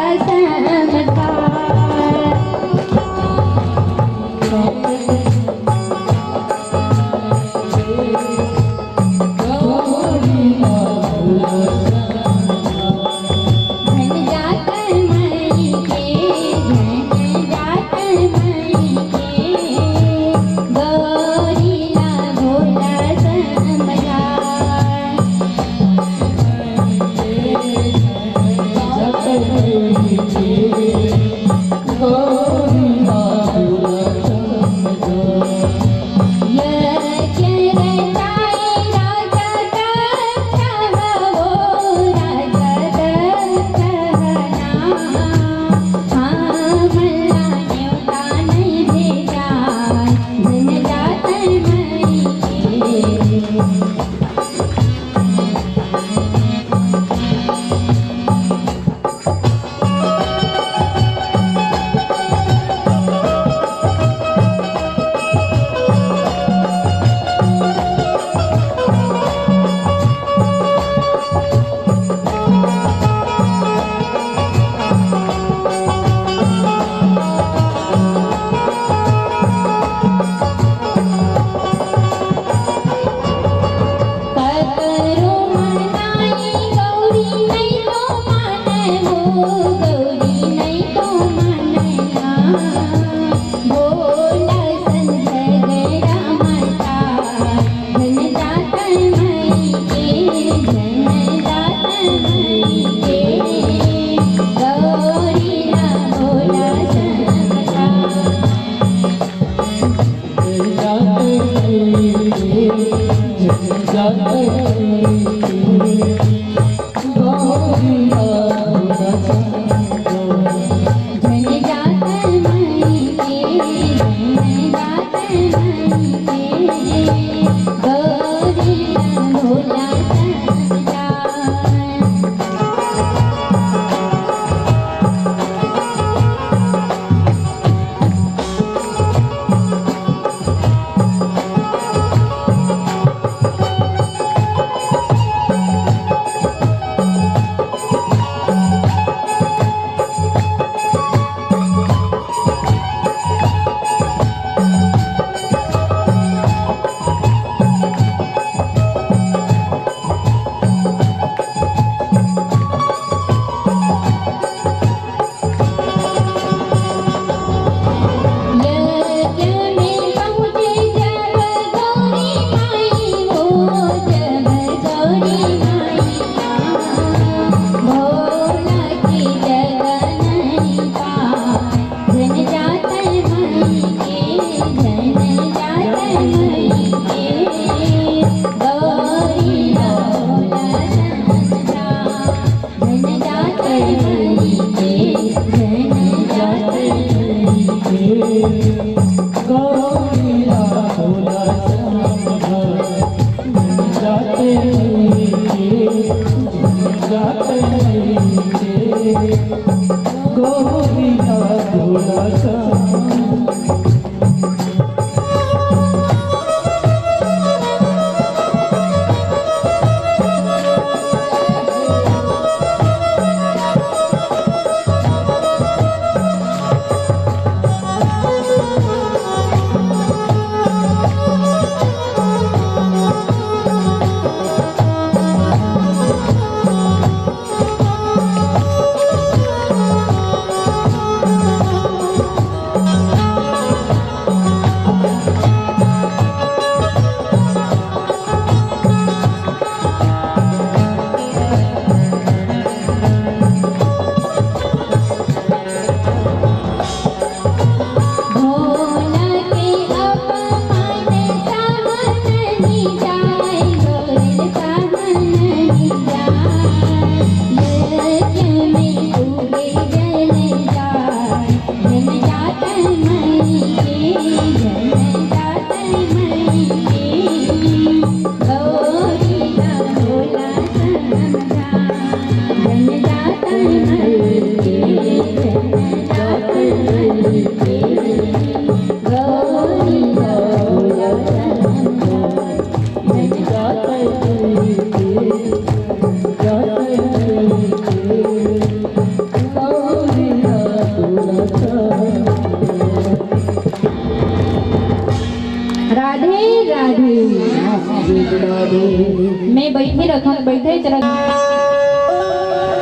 गौरी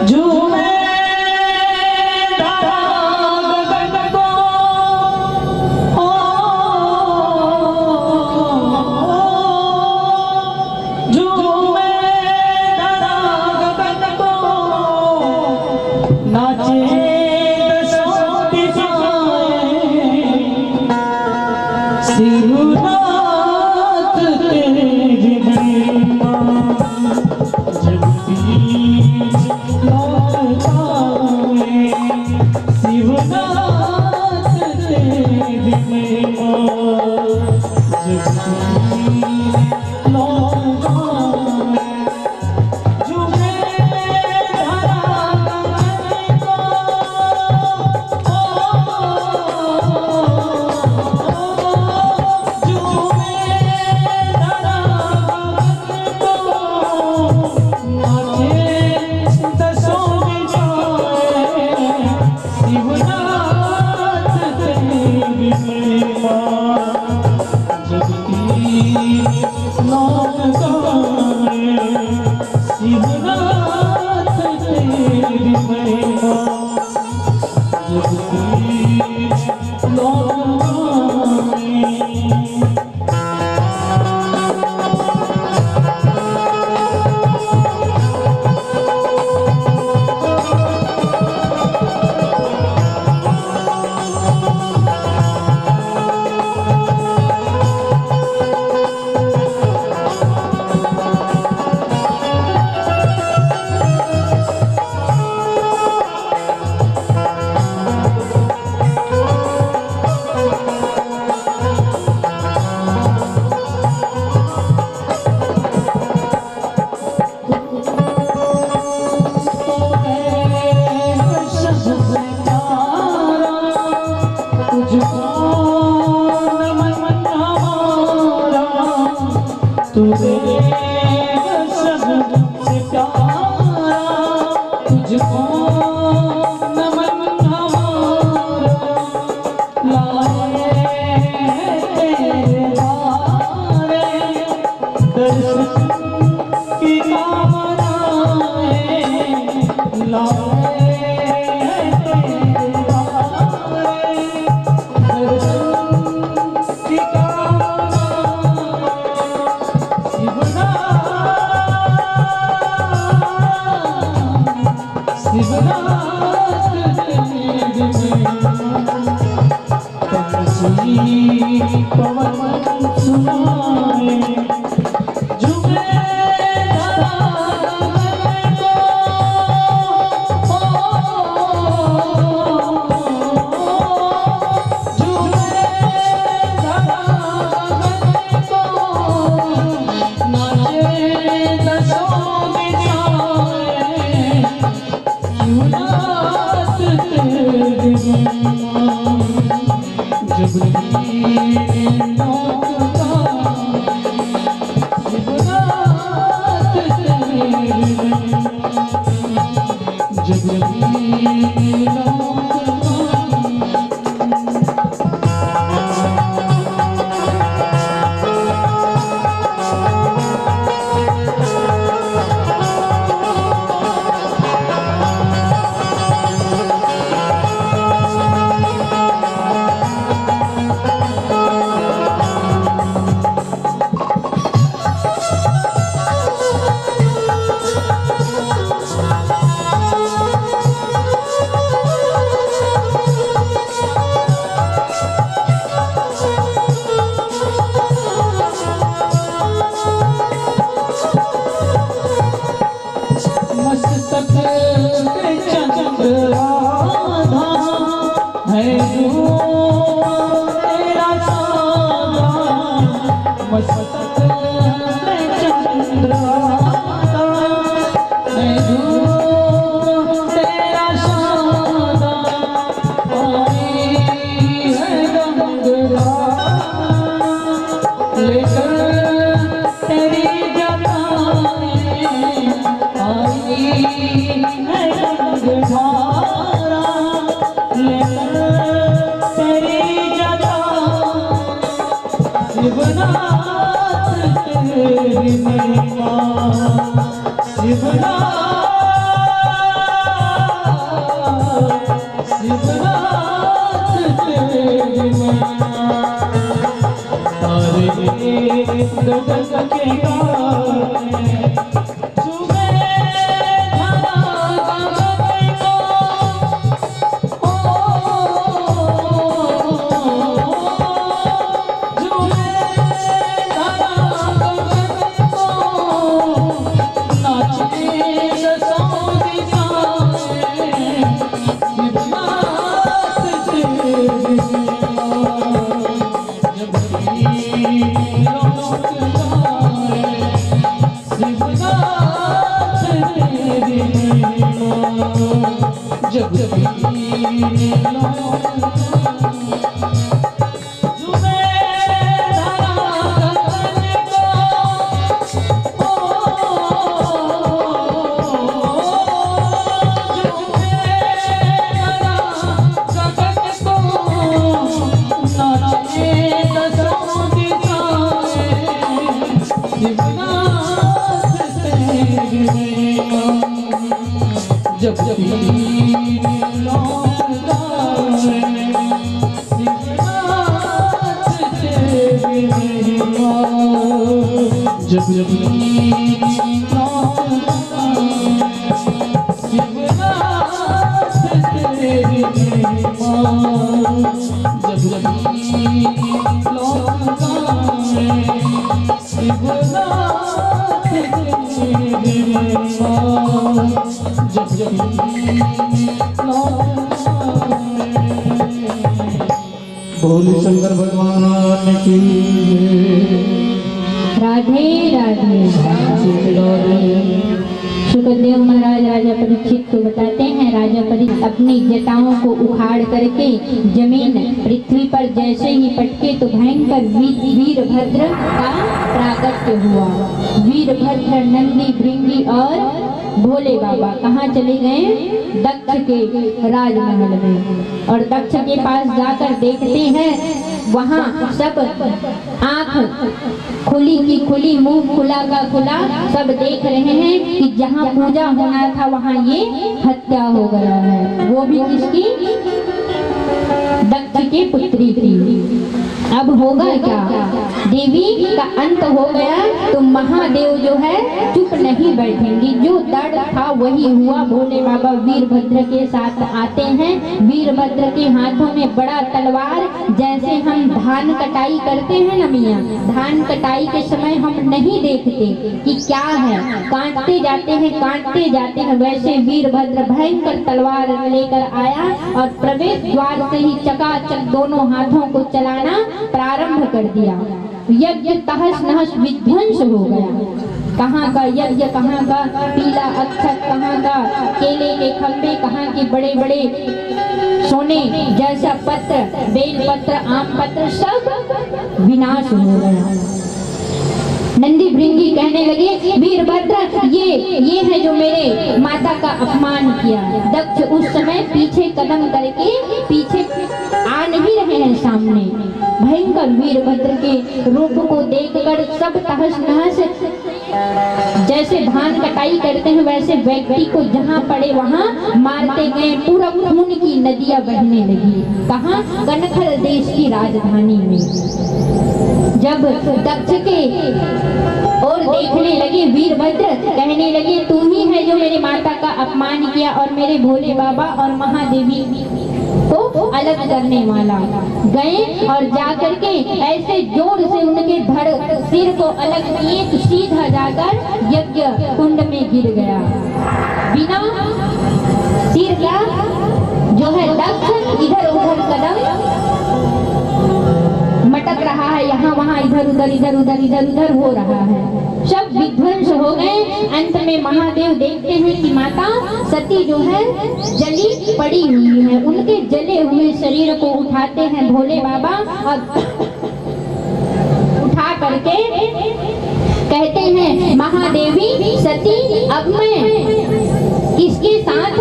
झूमे धारा गगन को, झूमे धारा गगन को, नाचे दसों दिशाएं, शिवनाथ तेज महिमा जगदीश लौटाए, शिवनाथ तेज महिमा जगदीश लौटाए। झूमे धारा गगन को, झूमे धारा गगन को, नाचे दसों दिशाएं, शिवनाथ तेरी महिमा जगदीश लौटाए, शिवनाथ तेरी महिमा जगदीश लौटाए। तुझे सबसे प्यारा, तुझको नमन हमारा, लाए तेरे द्वारे दर्शन की कामनाएं, लाए तेरे द्वारे दर्शन की शिवनाथ तेरी पंछी पवन सुनाए, झूमे धारा गगन को, झूमे धारा गगन को, नाचे दसों दिशाएं, शिवनाथ तेरी महिमा जगदीश लौटाए, शिवनाथ तेरी महिमा जगदीश मस्तक पे चंद्र राधा है जो तेरा सादा, मस्तक पे चंद्र राधा है जो तेरा सादा, आई है गंगा लेकर तेरी जटाएं, आई है रंगधारा लेकर तेरी जटा, शिवनाथ तेरी महिमा शिवनाथ बोले शंकर भगवान की राधे राधे। शुक्रदेव महाराज राजा परीक्षित को बताते हैं, राजा परीक्षित अपनी जटाओं को उखाड़ करके जमीन पृथ्वी पर जैसे ही पटके तो भयंकर वीरभद्र का प्राकट्य हुआ। वीरभद्र, नंदी, भृंगी और भोले बाबा कहाँ चले गए? दक्ष के राजमहल में। और दक्ष के पास जाकर देखते हैं वहाँ सब आँख खुली की खुली, मुंह खुला का खुला, सब देख रहे हैं कि जहाँ पूजा होना था वहाँ ये हत्या हो गया है। वो भी किसकी? दक्ष की पुत्री थी। अब होगा क्या? देवी का अंत हो गया तो महादेव जो है चुप नहीं बैठेंगे। जो दर्द था वही हुआ। भोले बाबा वीरभद्र के साथ आते हैं। वीरभद्र के हाथों में बड़ा तलवार, जैसे हम धान कटाई करते हैं ना मियाँ, धान कटाई के समय हम नहीं देखते कि क्या है, काटते जाते हैं, वैसे वीरभद्र भयंकर तलवार लेकर आया और प्रवेश द्वार से ही चकाचक दोनों हाथों को चलाना प्रारंभ कर दिया। यज्ञ तहस नहस विध्वंस हो गया। कहाँ का यज्ञ, कहाँ का पीला अक्षत, कहाँ का केले के खंभे, कहाँ के बड़े बड़े सोने जैसा पत्र, बेल पत्र, आम पत्र, सब विनाश हो गया। नंदी भृंगी कहने लगे, वीरभद्र ये है जो मेरे माता का अपमान किया। दक्ष उस समय पीछे कदम करके पीछे आ नहीं रहे हैं सामने। भयंकर वीरभद्र के रूप को देखकर सब तहस नहस, जैसे धान कटाई करते हैं वैसे व्यक्ति को जहाँ पड़े वहाँ मारते गए। पूरा खून की नदियाँ बहने लगी। कहाँ? कनखल देश की राजधानी में। जब दक्ष के और देखने लगे वीरभद्र, कहने लगे तू ही है जो मेरे माता का अपमान किया और मेरे भोले बाबा और महादेवी को अलग करने वाला। गए और जाकर के ऐसे जोर से उनके धड़ सिर को अलग किए तो सीधा जाकर यज्ञ कुंड में गिर गया। बिना सिर का जो है दक्ष इधर उधर कदम मटक रहा है, यहाँ वहाँ इधर उधर हो रहा है। सब विध्वंस हो गए। अंत में महादेव देखते हैं कि माता सती जो है जली पड़ी हुई है। उनके जले हुए शरीर को उठाते हैं भोले बाबा और उठा करके कहते हैं, महादेवी सती अब मैं इसके साथ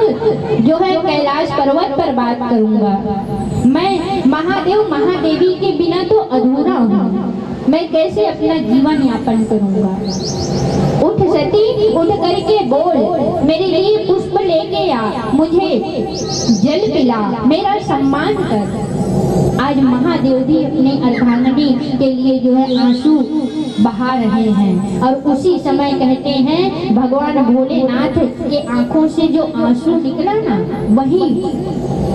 जो है कैलाश पर्वत पर बात करूंगा। मैं महादेव महादेवी के बिना तो अधूरा हूँ। मैं कैसे अपना जीवन यापन करूंगा। उठ सती, उठ करके बोल, मेरे लिए पुष्प लेके आ, मुझे जल पिला, मेरा सम्मान कर। आज महादेव भी अपने अर्धांगिनी के लिए जो है आंसू बहा रहे हैं। और उसी समय कहते हैं भगवान भोलेनाथ के आंखों से जो आंसू निकला ना, वही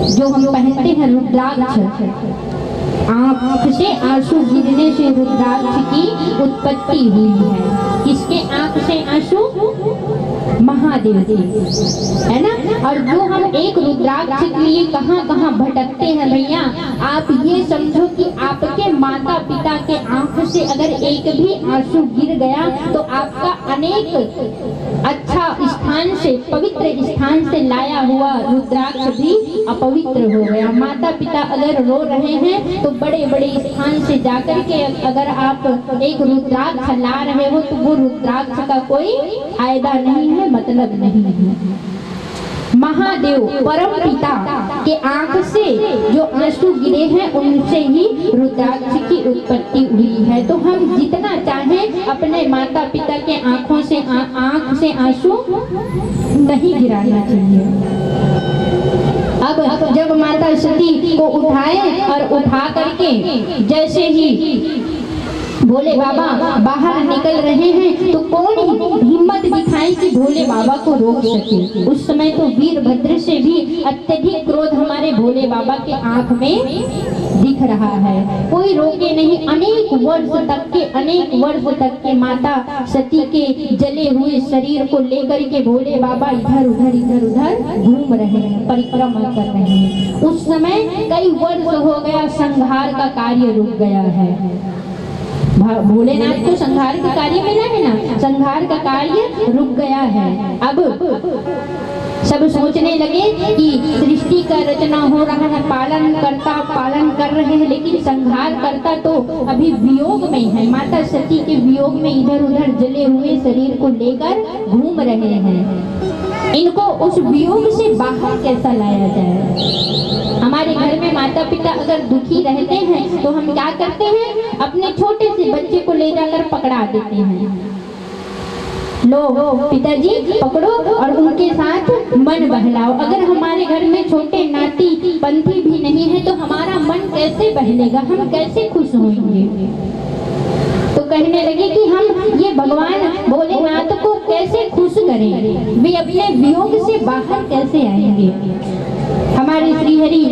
जो हम पहनते हैं रुद्राक्ष, आंख से आंसू गिरने से रुद्राक्ष की उत्पत्ति हुई है। किसके आंख से आंसू? महादेव के, है ना। और जो हम एक रुद्राक्ष के लिए कहाँ कहाँ भटकते हैं भैया, आप ये समझो कि आपके माता पिता के आंख से अगर एक भी आंसू गिर गया तो आपका अनेक अच्छा स्थान से, पवित्र स्थान से लाया हुआ रुद्राक्ष भी अपवित्र हो गया। माता पिता अगर रो रहे हैं तो बड़े बड़े स्थान से जाकर के अगर आप एक रुद्राक्ष ला रहे हो तो वो रुद्राक्ष का कोई फायदा नहीं है, मतलब नहीं है। महादेव परम पिता के आंख से जो आंसू गिरे हैं उनसे ही रुद्राक्ष की उत्पत्ति हुई है। तो हम जितना चाहें अपने माता पिता के आंखों से आंख से आंसू नहीं गिराना चाहिए। अब जब माता सती को उठाए और उठा करके जैसे ही भोले बाबा बाहर निकल रहे हैं तो कौन हिम्मत दिखाए कि भोले बाबा को रोक सके। उस समय तो वीरभद्र से भी अत्यधिक क्रोध हमारे भोले बाबा के आंख में दिख रहा है। कोई रोके नहीं। अनेक वर्ष तक के माता सती के जले हुए शरीर को लेकर के भोले बाबा इधर उधर घूम रहे हैं, परिक्रमा कर रहे हैं। उस समय कई वर्ष हो गया, संहार का कार्य रुक गया है। भोलेनाथ को संहार का कार्य मिला है ना, संहार का कार्य रुक गया है। अब सब सोचने लगे कि सृष्टि का रचना हो रहा है, पालन कर रहे हैं, लेकिन संहार करता तो अभी वियोग में है। माता सती के वियोग में इधर उधर जले हुए शरीर को लेकर घूम रहे हैं। इनको उस वियोग से बाहर कैसा लाया जाए। हमारे घर में माता पिता अगर दुखी रहते हैं तो हम क्या करते हैं, अपने छोटे से बच्चे को ले जाकर पकड़ा देते हैं। लो पिताजी पकड़ो और उनके साथ मन बहलाओ। अगर हमारे घर में छोटे नाती पंथी भी नहीं है तो हमारा मन कैसे बहलेगा, हम कैसे खुश होंगे। तो कहने लगे कि हम ये भगवान भोलेनाथ को कैसे खुश करें, वे अपने वियोग से बाहर कैसे आएंगे। हमारे श्रीहरि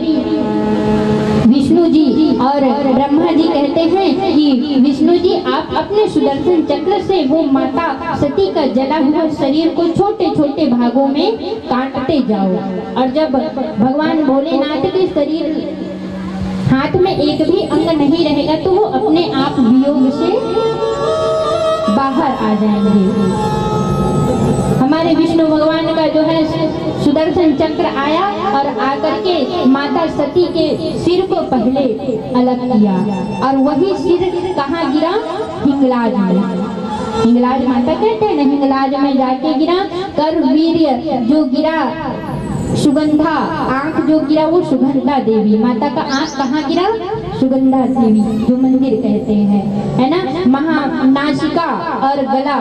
विष्णु जी और ब्रह्मा जी कहते हैं कि विष्णु जी आप अपने सुदर्शन चक्र से वो माता सती का जला हुआ शरीर को छोटे छोटे भागों में काटते जाओ। और जब भगवान भोलेनाथ के शरीर हाथ में एक भी अंग नहीं रहेगा तो वो अपने आप वियोग से बाहर आ जाएंगे। हमारे विष्णु भगवान का जो है सुदर्शन चक्र आया और आकर के माता सती के सिर को पहले अलग किया और वही सिर कहाँ गिरा, हिंगलाज में। हिंगलाज माता कहते हैं ना, हिंगलाज में जाके गिरा। कर वीर्य जो गिरा, सुगंधा आंख जो गिरा वो सुगंधा देवी। माता का आंख कहाँ गिरा, सुगंधा देवी जो मंदिर कहते हैं, है ना। नासिका और गला,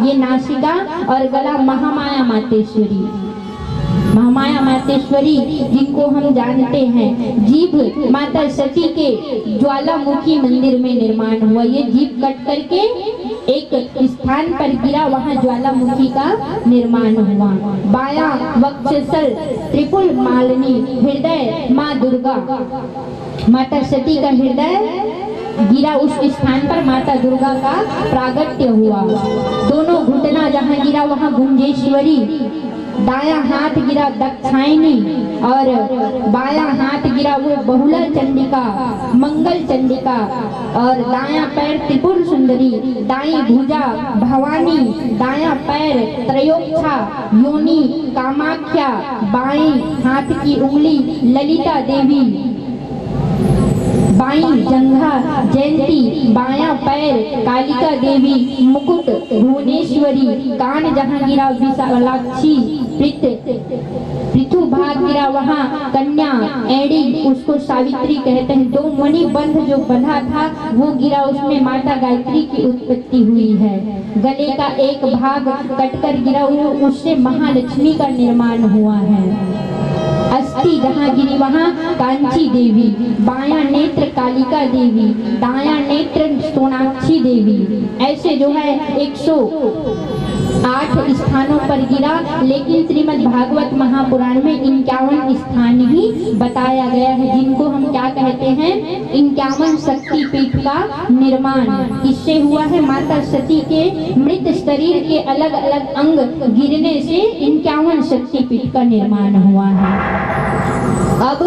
ये नासिका और गला महामाया मातेश्वरी, महामाया मातेश्वरी जिनको हम जानते हैं। जीभ माता सती के ज्वालामुखी मंदिर में निर्माण हुआ। ये जीभ कट करके एक स्थान पर गिरा, वहाँ ज्वालामुखी का निर्माण हुआ। बाया वक्षस्थल त्रिपुल मालिनी, हृदय माँ दुर्गा, माता सती का हृदय गिरा, उस स्थान पर माता दुर्गा का प्रागट्य हुआ। दोनों घुटना जहाँ गिरा वहाँ गुंजेश्वरी, दाया हाथ गिरा दक्षायनी और बाया हाथ गिरा वो बहुला चंडिका, मंगल चंडिका और दाया पैर त्रिपुर सुंदरी, दाई भुजा भवानी, दाया पैर त्रयोक्षा योनि कामाख्या, बाई हाथ की उंगली ललिता देवी, बाई जंघा जयंती, बाया पैर कालिका देवी, मुकुट भुवनेश्वरी, कान जहाँ गिरा विशालाक्षी, पृथु भाग गिरा वहाँ कन्या एड़ी उसको सावित्री कहते हैं, 2 मणि बंध जो बंधा था वो गिरा, उसमें माता गायत्री की उत्पत्ति हुई है। गले का एक भाग कटकर गिरा, उससे महालक्ष्मी का निर्माण हुआ है। अस्थि जहाँ गिरी वहाँ कांची देवी, बायां नेत्र कालिका देवी, दायां नेत्र सोनाक्षी देवी, ऐसे जो है 108 स्थानों पर गिरा। लेकिन श्रीमद् भागवत महापुराण में 51 स्थान ही बताया गया है, जिनको हम क्या कहते हैं, 51 शक्ति पीठ का निर्माण इससे हुआ है। माता सती के मृत शरीर के अलग अलग अंग गिरने से 51 शक्ति पीठ का निर्माण हुआ है। अब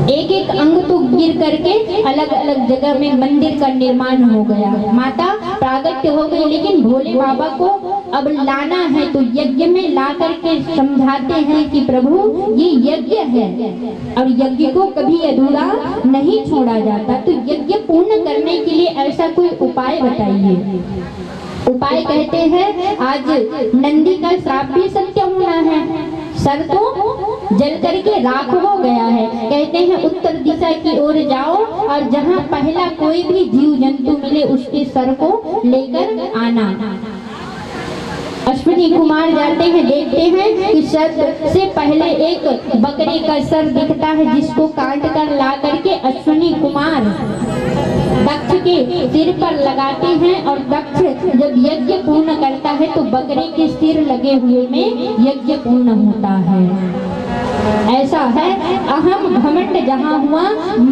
एक एक अंग तो गिर करके अलग अलग जगह में मंदिर का निर्माण हो गया, माता प्रागट्य हो गई। लेकिन भोले बाबा को अब लाना है तो यज्ञ में ला करके समझाते हैं कि प्रभु ये यज्ञ है और यज्ञ को कभी अधूरा नहीं छोड़ा जाता, तो यज्ञ पूर्ण करने के लिए ऐसा कोई उपाय बताइए। उपाय कहते हैं, आज नंदी का श्राप भी सत्य होना है, सर तो जल करके राख हो गया है। कहते हैं उत्तर दिशा की ओर जाओ और जहाँ पहला कोई भी जीव जंतु मिले उसके सर को लेकर आना। अश्विनी कुमार जाते हैं, देखते हैं कि सर से पहले एक बकरी का सर दिखता है, जिसको काट कर ला करके अश्विनी कुमार दक्ष के सिर पर लगाते हैं और दक्ष जब यज्ञ पूर्ण करता है तो बकरे के सिर लगे हुए में यज्ञ पूर्ण होता है। ऐसा है, अहम घमंड जहाँ हुआ,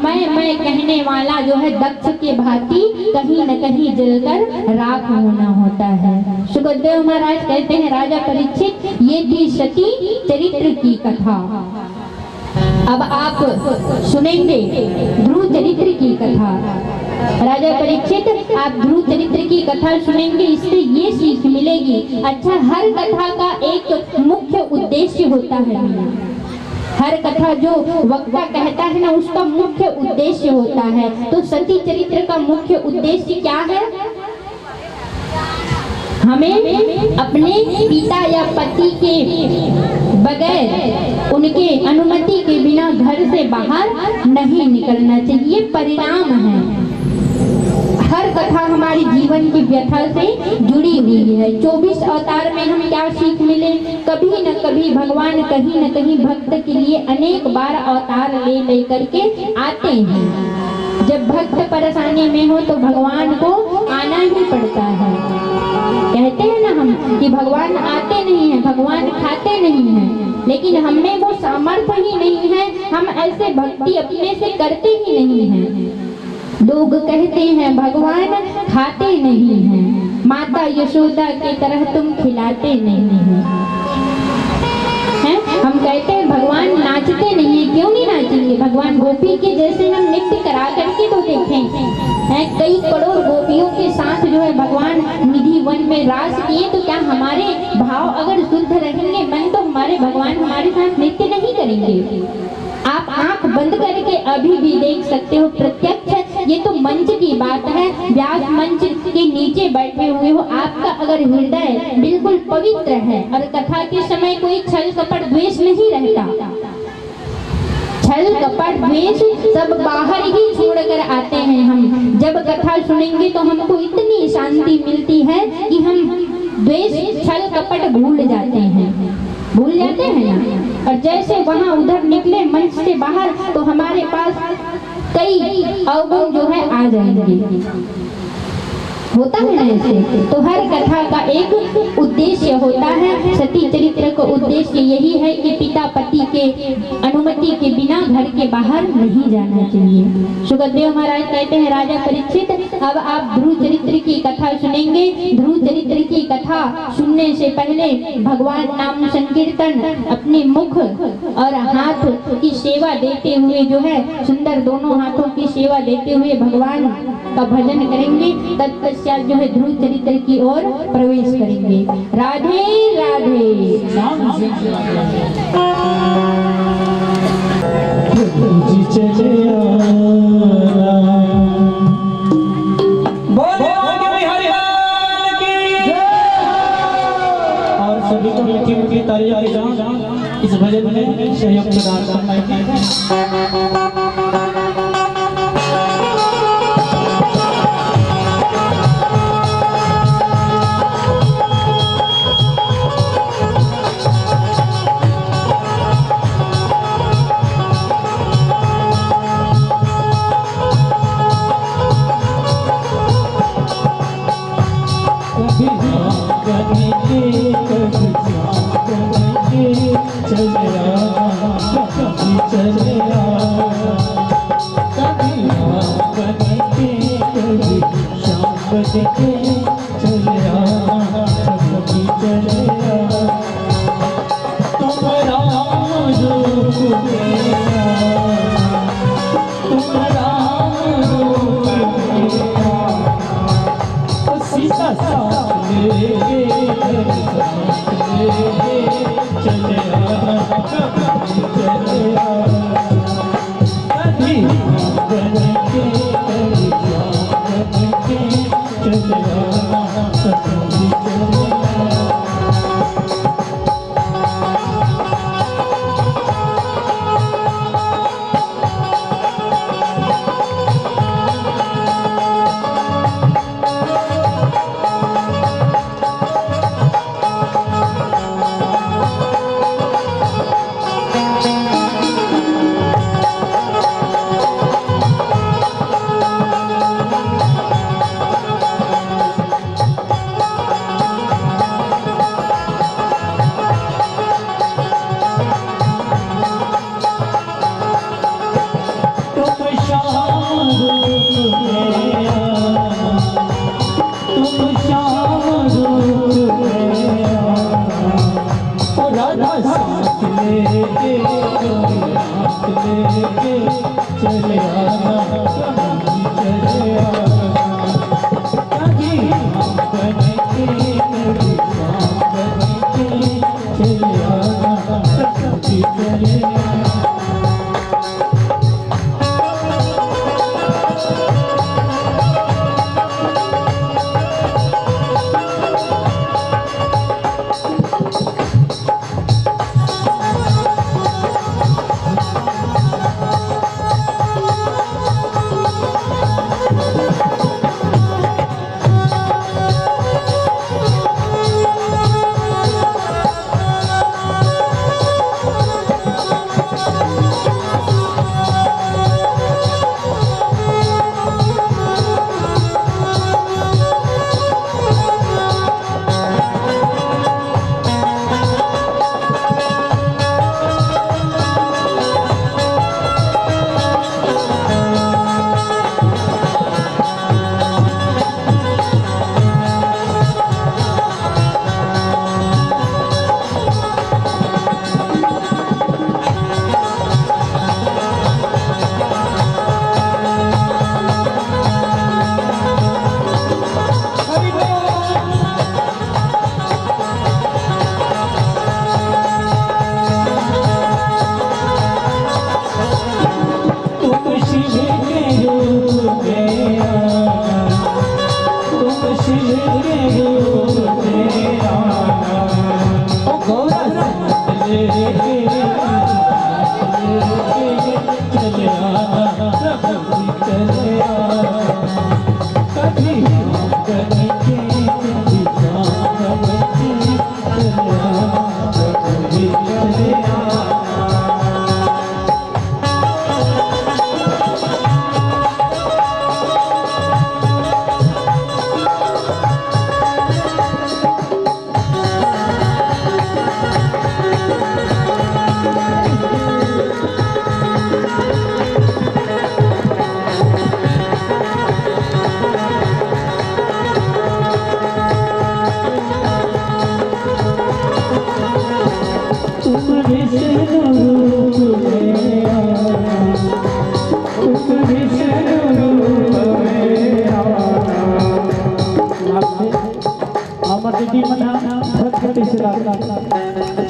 मैं कहने वाला जो है दक्ष के भांति कहीं न कहीं जलकर राख होना होता है। सुखदेव महाराज कहते हैं, राजा परीक्षित, ये थी सती चरित्र की कथा। अब आप सुनेंगे ध्रुव चरित्र की कथा। राजा परीक्षित, आप ध्रुव चरित्र की कथा सुनेंगे, इससे ये सीख मिलेगी। अच्छा, हर कथा का एक मुख्य उद्देश्य होता है। हर कथा जो वक्ता कहता है ना, उसका मुख्य उद्देश्य होता है। तो सती चरित्र का मुख्य उद्देश्य क्या है? हमें अपने पिता या पति के बगैर, उनके अनुमति के बिना घर से बाहर नहीं निकलना चाहिए। परिणाम है, हर कथा हमारी जीवन की व्यथा से जुड़ी हुई है। 24 अवतार में हम क्या सीख मिले? कभी न कभी भगवान कहीं न कहीं भक्त के लिए अनेक बार अवतार ले करके आते हैं। जब भक्त परेशानी में हो तो भगवान को आना ही पड़ता है। कहते हैं ना हम कि भगवान आते नहीं हैं, भगवान खाते नहीं हैं, लेकिन हमें वो सामर्थ्य ही नहीं है, हम ऐसे भक्ति अपने से करते ही नहीं हैं। लोग कहते हैं भगवान खाते नहीं हैं, माता यशोदा की तरह तुम खिलाते नहीं हैं। हम कहते हैं भगवान नाचते नहीं है, क्यों नहीं नाचेंगे? भगवान गोपी के जैसे हम नृत्य करा करके तो देखें। कई करोड़ गोपियों के साथ जो है भगवान निधि वन में रास किए, तो क्या हमारे भाव अगर शुद्ध रहेंगे मन, तो हमारे भगवान हमारे साथ नृत्य नहीं करेंगे? आप आंख बंद करके अभी भी देख सकते हो, प्रत्यक्ष। ये तो मंच की बात है, व्यास मंच के नीचे बैठे हुए हो, आपका अगर हृदय बिल्कुल पवित्र है और कथा के समय कोई छल कपट द्वेष नहीं रहता, छल कपट द्वेष सब बाहर ही छोड़कर आते हैं। हम जब कथा सुनेंगे तो हमको इतनी शांति मिलती है कि हम द्वेष छल कपट भूल जाते हैं ना। और जैसे वहाँ उधर निकले मंच से बाहर, तो हमारे पास कई अवगुण जो है आ जाएंगे। होता है ना ऐसे। तो हर कथा का एक उद्देश्य होता है। सती चरित्र का उद्देश्य यही है कि पिता पति के अनुमति के बिना घर के बाहर नहीं जाना चाहिए। सुखदेव महाराज कहते हैं, राजा परीक्षित, अब आप ध्रुव चरित्र की कथा सुनेंगे। ध्रुव चरित्र की कथा सुनने से पहले भगवान नाम संकीर्तन, अपने मुख और हाथ की सेवा देते हुए जो है, सुंदर दोनों हाथों की सेवा देते हुए भगवान का भजन करेंगे। तत्पश्चात जो है ध्रुव चरित्र की ओर प्रवेश करेंगे। राधे राधे। और सभी को मीठी मीठी तालियां के साथ इस भजन में सहयोग प्रदान करना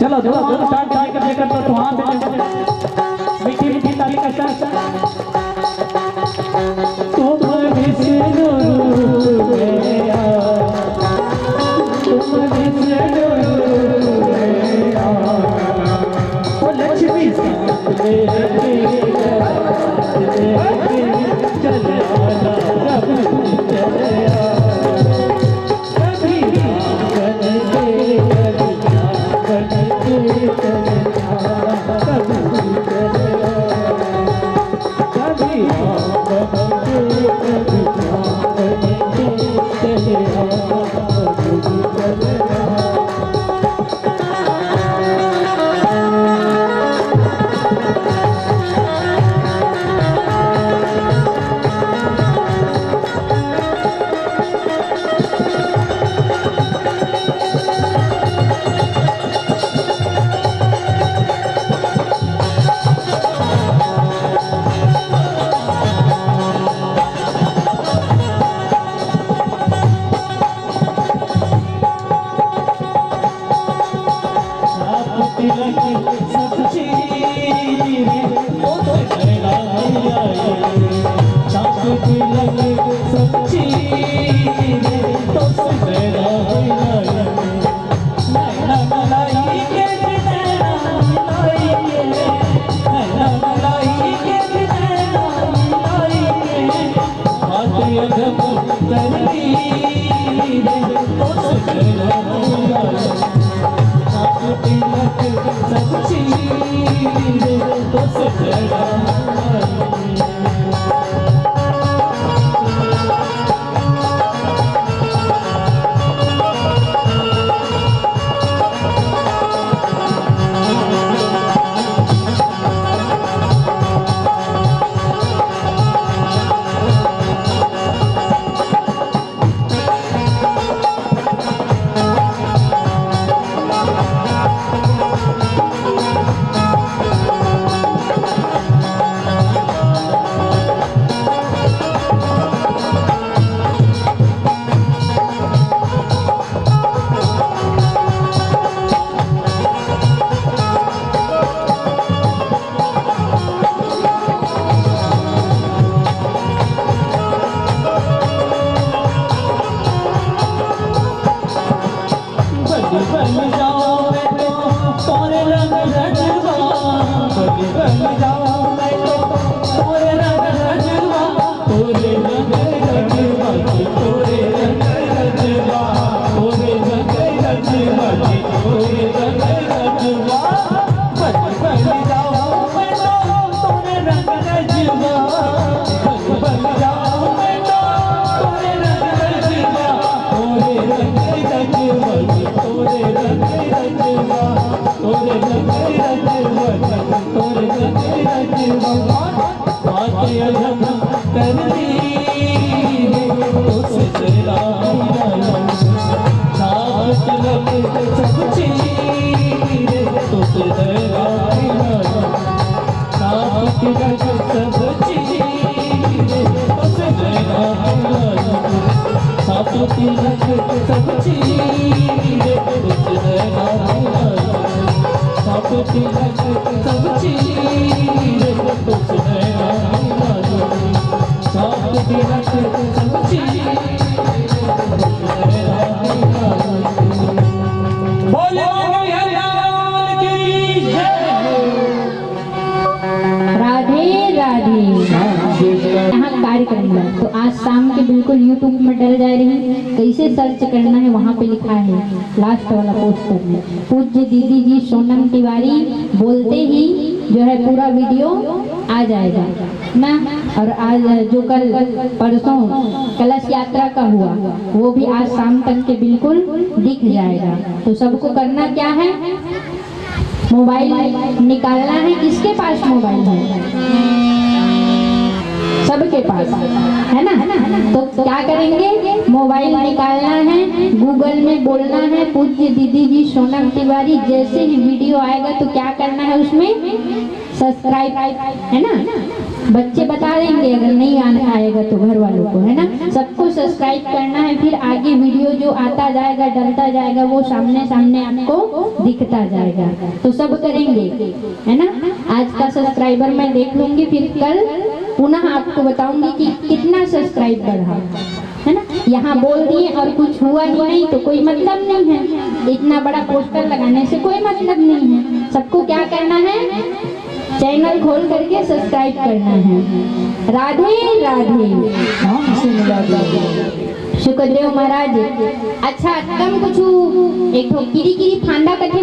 चलो दोनों स्टार्ट करके लेकर तो हाथ मीठी मीठी ताली का साथ तुम बिसरो गया तुम बिसरो गया तो आज शाम के बिल्कुल यूट्यूब में डल जा रही, कैसे सर्च करना है वहाँ पे लिखा है लास्ट वाला पोस्टर में। पूज्य दीदी जी सोनम तिवारी बोलते ही जो है पूरा वीडियो आ जाएगा ना। और आज जो कल परसों कलश यात्रा का हुआ वो भी आज शाम तक के बिल्कुल दिख जाएगा। तो सबको करना क्या है, मोबाइल निकालना है। किसके पास मोबाइल है? सबके पास है ना। तो क्या करेंगे, मोबाइल निकालना है, गूगल में बोलना है पूज्य दीदी जी सोनम तिवारी। जैसे ही वीडियो आएगा तो क्या करना है, उसमें सब्सक्राइब है ना। बच्चे बता देंगे अगर नहीं आएगा तो घर वालों को, है ना। सबको सब्सक्राइब करना है, फिर आगे वीडियो जो आता जाएगा डलता जाएगा वो सामने सामने आपको दिखता जाएगा। तो सब करेंगे, है ना। आज का सब्सक्राइबर मैं देख लूंगी, फिर कल पुनः आपको बताऊंगी कि कितना सब्सक्राइब बढ़ा, है ना। यहाँ बोल दिए और कुछ हुआ ही नहीं तो कोई मतलब नहीं है। इतना बड़ा पोस्टर लगाने से कोई मतलब नहीं है। सबको क्या करना है, चैनल खोल करके सब्सक्राइब करना है। राधे राधे। शुक्रदेव महाराज। अच्छा कम कुछ एक किरी किरी फांदा कथे